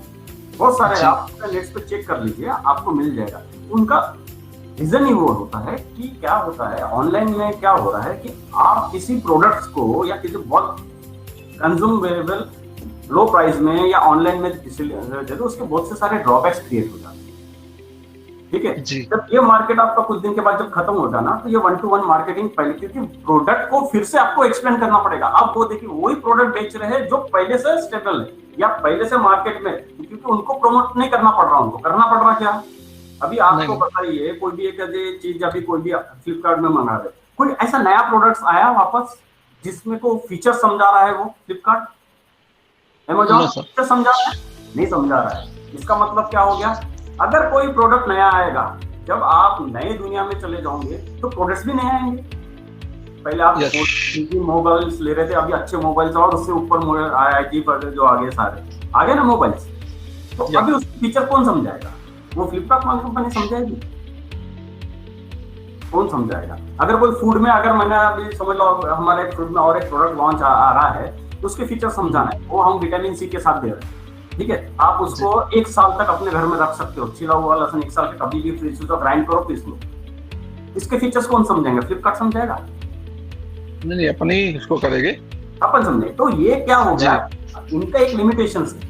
बहुत सारे आप नेट पे चेक कर लीजिए, आपको मिल जाएगा। उनका रीजन ही वो होता है कि क्या होता है ऑनलाइन में, क्या हो रहा है कि आप किसी प्रोडक्ट्स को या किसी बहुत कंज्यूमेबल लो प्राइस में या ऑनलाइन में उसके बहुत से सारे ड्रॉबैक्स क्रिएट हो जाते हैं, ठीक है। जब ये मार्केट आपका कुछ दिन के बाद जब खत्म होता है ना, तो ये 1-to-1 मार्केटिंग पहले, क्योंकि प्रोडक्ट को फिर से आपको एक्सप्लेन करना पड़ेगा। आप वो देखिए वही प्रोडक्ट बेच रहे हैं जो पहले से स्टेबल है या पहले से मार्केट में, क्योंकि उनको प्रमोट नहीं करना पड़ रहा, उनको करना पड़ रहा क्या। अभी आपको बताइए, कोई भी एक चीज अभी कोई भी फ्लिपकार्ट में मंगा रहे, कोई ऐसा नया प्रोडक्ट आया वापस जिसमें को फीचर समझा रहा है वो फ्लिपकार्ट, अमेजॉन समझा रहा है? नहीं समझा रहा है। इसका मतलब क्या हो गया, अगर कोई प्रोडक्ट नया आएगा जब आप नए दुनिया में चले जाओगे तो प्रोडक्ट्स भी नए आएंगे। पहले आप मोबाइल्स ले रहे थे, अभी अच्छे मोबाइल्स और उससे ऊपर IIT पर जो आगे सारे आगे ना मोबाइल्स, तो अभी उसके फीचर कौन समझाएगा? वो फ्लिपकार्ट कंपनी समझाएगी? कौन समझाएगा? अगर कोई फूड में, अगर मैंने अभी समझ लो हमारे फूड में और एक प्रोडक्ट लॉन्च आ रहा है तो उसके फीचर समझाना है, वो हम विटामिन सी के साथ दे रहे हैं, ठीक है, आप उसको 1 साल तक अपने घर में रख सकते हो, छिला हुआ लहसुन 1 साल के कभी भी फ्रिज में ग्राइंड करो पीस लो। इसके फीचर्स कौन समझेंगे? फ्लिपकार्ट समझाएगा? नहीं, अपन ही इसको करेंगे, अपन समझे। तो ये क्या हो गया, इनका एक लिमिटेशन है,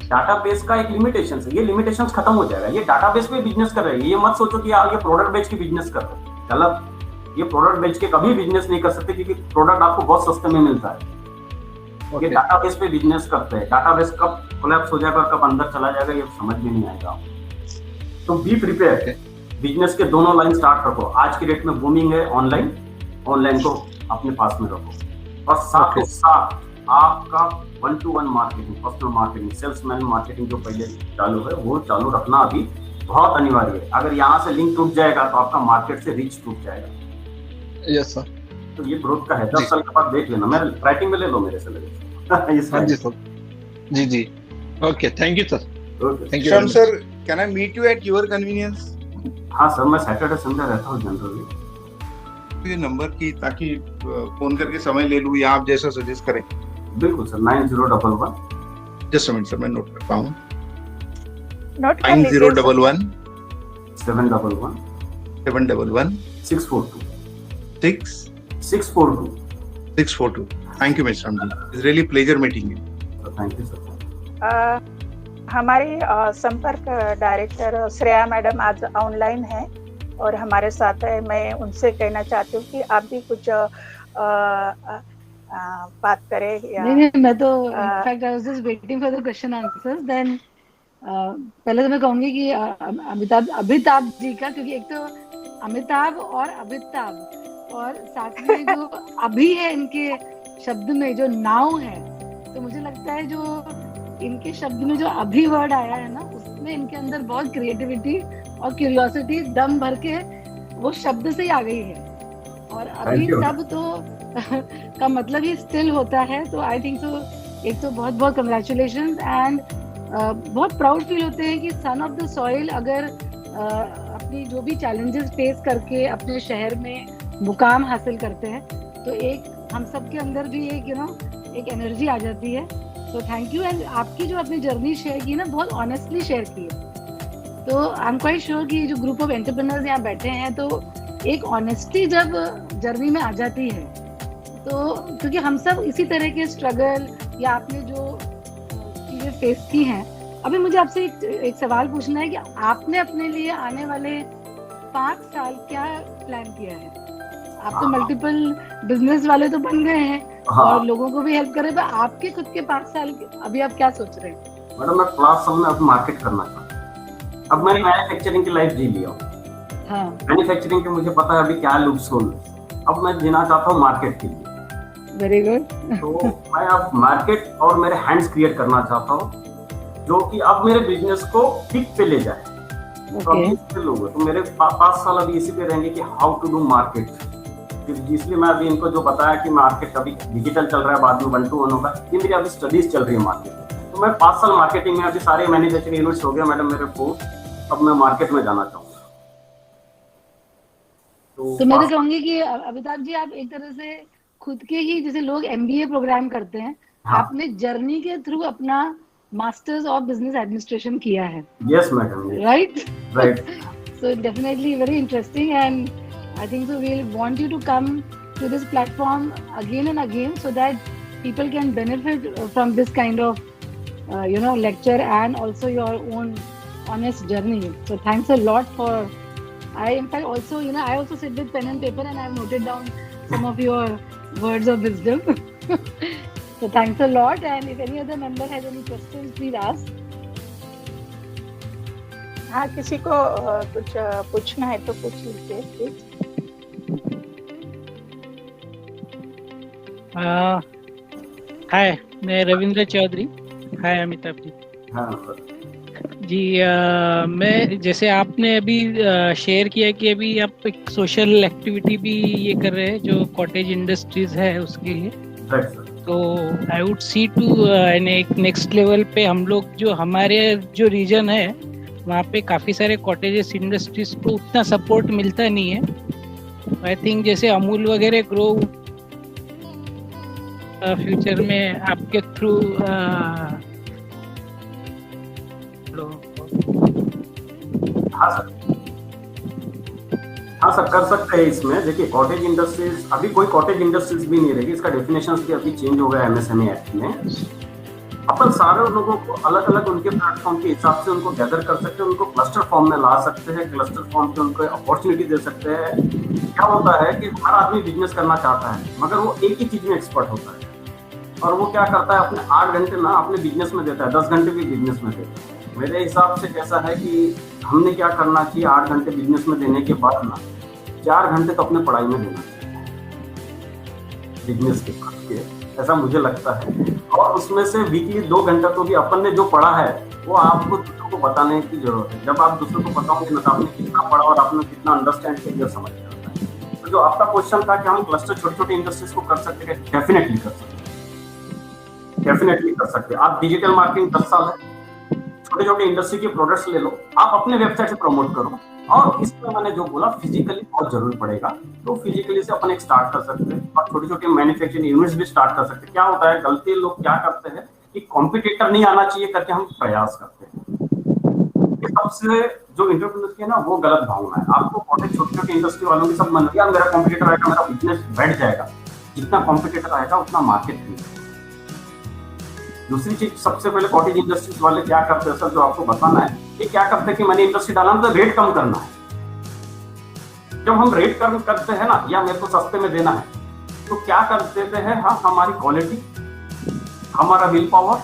डाटाबेस का एक लिमिटेशन है, ये लिमिटेशन खत्म हो जाएगा। ये डाटाबेस पे बिजनेस कर रहे हैं, ये मत सोचो कि यार ये प्रोडक्ट बेच के बिजनेस कर रहे हैं, गलत। ये प्रोडक्ट बेच के कभी बिजनेस नहीं कर सकते, क्योंकि प्रोडक्ट आपको बहुत सस्ते में मिलता है। ये डाटाबेस पे बिजनेस करते हैं, डाटाबेस कब कोलैप्स हो जाएगा, कब अंदर चला जाएगा, ये समझ में नहीं आएगा। तो बी प्रिपेयर, बिजनेस के दोनों लाइन स्टार्ट रखो। आज की डेट में बूमिंग है ऑनलाइन, ऑनलाइन को अपने पास में रखो, और साथ ही साथ आपका 1-to-1 marketing, personal marketing, salesman marketing जो पहले चालू है वो चालू रखना अभी बहुत अनिवार्य है। अगर यहाँ से लिंक टूट जाएगा तो आपका मार्केट से रीच टूट जाएगा। Yes sir. तो ये ग्रोथ का है, 10 साल के बाद देख लेना, मैं राइटिंग में ले लो मेरे से लगे। हाँ जी सर, जी जी, okay, thank you sir, thank you sir. Can I meet you at your convenience? हाँ सर, मैं सैटरडे संडे रहता हूँ जनरली। ये नंबर की, ताकि फोन करके समय ले लूँ या आप जैसा सजेस्ट करें। बिल्कुल sir, 9011, just a minute sir, मैं नोट करता हूँ। 9011 711 711 642 642 642। Thank you, Mr. Ramji. It's really pleasure meeting you. Thank you, sir. हमारी संपर्क डायरेक्टर श्रेया मैडम आज ऑनलाइन है और हमारे साथ है। मैं उनसे कहना चाहती हूँ कि आप भी कुछ बात करें या नहीं, मैं तो in fact I was just waiting for the question answers. Then पहले तो मैं कहूंगी कि अमिताभ जी का, क्योंकि एक तो अमिताभ और अमिताभ और साथ में जो अभी है इनके शब्द में जो नाउ है, तो मुझे लगता है जो इनके शब्द में जो अभी वर्ड आया है ना, उसमें इनके अंदर बहुत क्रिएटिविटी और क्यूरियोसिटी दम भर के वो शब्द से ही आ गई है। और अभी तब तो का मतलब ही स्टिल होता है। तो आई थिंक सो, एक तो बहुत बहुत कंग्रेचुलेशंस एंड बहुत प्राउड फील होते हैं कि सन ऑफ द सॉइल अगर अपनी जो भी चैलेंजेस फेस करके अपने शहर में मुकाम हासिल करते हैं, तो एक हम सब के अंदर भी एक एनर्जी आ जाती है। तो थैंक यू। एंड आपकी जो अपनी जर्नी शेयर की ना, बहुत ऑनेस्टली शेयर की है। तो आई एम क्वाइट श्योर कि जो ग्रुप ऑफ एंटरप्रेन्योर्स यहाँ बैठे हैं, तो एक ऑनेस्टी जब जर्नी में आ जाती है, तो क्योंकि हम सब इसी तरह के स्ट्रगल या आपने जो चीजें फेस की हैं। अभी मुझे आपसे एक सवाल पूछना है कि आपने अपने लिए आने वाले 5 साल क्या प्लान किया है? आप तो मल्टीपल बिजनेस वाले तो बन गए हैं, हाँ, और लोगों को भी हेल्प कर रहे हैं, तो आपके खुद के 5 साल अभी आप क्या सोच रहे हैं? मैडम, मैं 5 साल में अब मार्केट करना चाहता हूँ। अब मैंने मैन्युफैक्चरिंग की लाइफ जी लिया। हाँ, मैन्युफैक्चरिंग के मुझे पता है अभी क्या लूप्स होल। अब मैं जीना चाहता हूँ मार्केट के लिए। Very good. तो मैं अब मार्केट और मेरे हैंड्स क्रिएट करना चाहता हूँ, जो कि अब मेरे बिजनेस को पीक पे ले जाए। तो अभी इसके लोग तो मेरे 5 साल अभी इसी पे रहेंगे कि हाउ टू डू मार्केट। इसलिए मैं अभी इनको जो बताया कि मार्केट अभी डिजिटल चल रहा है, बाद में 1-to-1 होगा, ये मेरी अभी स्टडीज चल रही है मार्केट। तो मैं 5 साल मार्केटिंग में, अभी सारे मैन्युफैक्चरिंग यूनिट्स हो गया मैडम मेरे को, अब मैं मार्केट में जाना चाहूँगा। तो मैं तो कहूँगी कि अमिताभ जी, आप एक तरह से खुद के ही, जैसे लोग MBA प्रोग्राम करते हैं, हाँ, आपने जर्नी के थ्रू अपना मास्टर्स ऑफ बिजनेस एडमिनिस्ट्रेशन किया है। Yes madam, right right. So definitely very interesting, and I think so we'll want you to come to this platform again and again so that people can benefit from this kind of lecture and also your own honest journey. So thanks a lot for, I in fact also I also sit with pen and paper and I have noted down some of your words of wisdom. So thanks a lot, and if any other member has any questions, please ask. हाँ, किसी को कुछ पूछना है तो पूछ लीजिए please. हाय, मैं रविंद्र चौधरी। हाय अमिताभ जी। हाँ सर। जी मैं जैसे आपने अभी शेयर किया कि अभी आप एक सोशल एक्टिविटी भी ये कर रहे हैं जो कॉटेज इंडस्ट्रीज है उसके लिए, तो आई वुड सी टू एक नेक्स्ट लेवल पे हम लोग जो हमारे जो रीजन है वहाँ पे काफ़ी सारे कॉटेजेस इंडस्ट्रीज को उतना सपोर्ट मिलता नहीं है। आई थिंक जैसे अमूल वगैरह ग्रो फ्यूचर में आपके थ्रू हाँ सर कर सकते हैं इसमें। देखिए कॉटेज इंडस्ट्रीज, अभी कोई कॉटेज इंडस्ट्रीज भी नहीं रहेगी, इसका डेफिनेशन भी अभी चेंज हो गया एमएसएमई एक्ट में। अपन सारे लोगों को अलग अलग उनके प्लेटफॉर्म के हिसाब से उनको गैदर कर सकते हैं, उनको क्लस्टर फॉर्म में ला सकते हैं, क्लस्टर फॉर्म पे उनको अपॉर्चुनिटी दे सकते हैं। क्या होता है कि हर आदमी बिजनेस करना चाहता है मगर वो एक ही चीज में एक्सपर्ट होता है, और वो क्या करता है अपने 8 घंटे ना अपने बिजनेस में देता है, 10 घंटे भी बिजनेस में देता है। मेरे हिसाब से कैसा है कि हमने क्या करना चाहिए, 8 घंटे बिजनेस में देने के बाद ना 4 घंटे तो अपने पढ़ाई में देना चाहिए बिजनेस के बाद के, ऐसा मुझे लगता है। और उसमें से वीकली 2 घंटा तो भी अपन ने जो पढ़ा है वो आपको दूसरों को बताने की जरूरत है। जब आप दूसरों को बताओगे ना तो आपने कितना पढ़ा और आपने कितना अंडरस्टैंड किया समझ जाता है। तो जो आपका क्वेश्चन था कि हम क्लस्टर छोटे छोटे इंडस्ट्रीज को कर सकते हैं, डेफिनेटली कर सकते हैं, डेफिनेटली कर सकते हैं। आप डिजिटल मार्केटिंग 10 साल है, छोटे छोटे इंडस्ट्री के प्रोडक्ट्स ले लो, आप अपने वेबसाइट से प्रमोट करो। और इसमें मैंने जो बोला फिजिकली बहुत जरूर पड़ेगा, तो फिजिकली से अपन एक स्टार्ट कर सकते हैं और छोटे छोटे मैन्युफैक्चरिंग यूनिट्स भी स्टार्ट कर सकते हैं। क्या होता है गलती लोग क्या करते हैं कि कॉम्पिटिटर नहीं आना चाहिए करके हम प्रयास करते हैं। सबसे जो इंटरप्रेन्योर्स की है ना वो गलत भावना है। आपको छोटे छोटे इंडस्ट्री वालों की सब मन यार मेरा कॉम्पिटिटर आएगा, मेरा बिजनेस बैठ जाएगा। जितना कॉम्पिटिटर आएगा उतना मार्केट भी। दूसरी चीज सबसे पहले कॉटेज इंडस्ट्रीज वाले क्या करते हैं सर, जो आपको बताना है कि क्या करते हैं कि मैंने इंडस्ट्री डाला तो रेट कम करना है। जब हम रेट कम करते हैं ना या मेरे को सस्ते में देना है तो क्या कर देते हैं, हाँ हमारी क्वालिटी, हमारा विल पावर,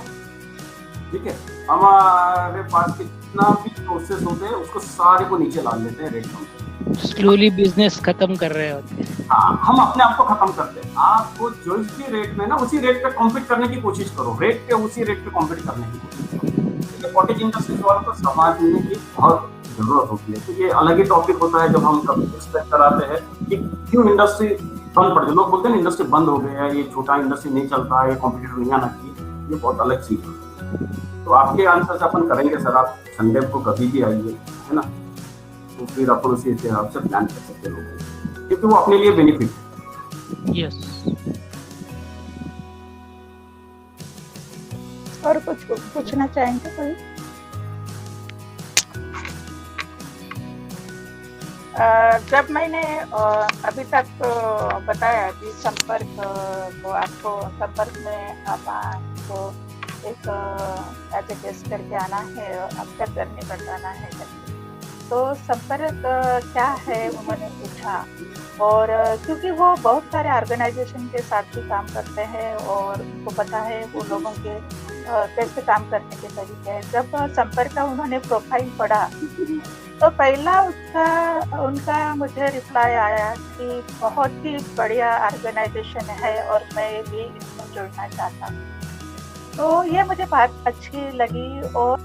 ठीक है, हमारे पास कितना भी प्रोसेस होते हैं उसको सारे को नीचे ला लेते हैं रेट कम। स्लोली बिजनेस खत्म कर रहे होते हैं। हाँ हम अपने आप को खत्म करते हैं। आपको जो भी रेट में ना उसी रेट पे कॉम्पीट करने की कोशिश करो, रेट पे उसी रेट पे कॉम्पीट करने की कोशिश करो। कॉटेज इंडस्ट्रीज वालों को समझने की बहुत जरूरत होती है। तो ये अलग ही टॉपिक होता है जब हम कभी एक्सप्लेन कराते हैं कि क्यों इंडस्ट्री बंद पड़ गई। लोग बोलते हैं इंडस्ट्री बंद हो गया है, ये छोटा इंडस्ट्री नहीं चलता है, ये कॉम्पिटिटर नहीं आना चाहिए, ये बहुत अलग चीज है। तो आपके आंसर से अपन करेंगे सर, आप संडे को कभी भी आइए, है ना, तो फिर अपन उसी हिसाब से प्लान कर सकते लोग, क्योंकि वो अपने लिए बेनिफिट है। यस। और कुछ पूछना चाहेंगे कोई? जब मैंने अभी तक बताया कि संपर्क को आपको संपर्क में आपको एक एज ए गेस्ट करके आना है, आपका जर्नी बताना है, तो संपर्क क्या है उन्होंने पूछा। और क्योंकि वो बहुत सारे ऑर्गेनाइजेशन के साथ भी काम करते हैं और उनको पता है वो लोगों के कैसे काम करने के तरीके हैं। जब संपर्क का उन्होंने प्रोफाइल पढ़ा तो पहला उनका मुझे रिप्लाई आया कि बहुत ही बढ़िया ऑर्गेनाइजेशन है और मैं भी इसमें जुड़ना चाहता हूँ। तो ये मुझे बात अच्छी लगी और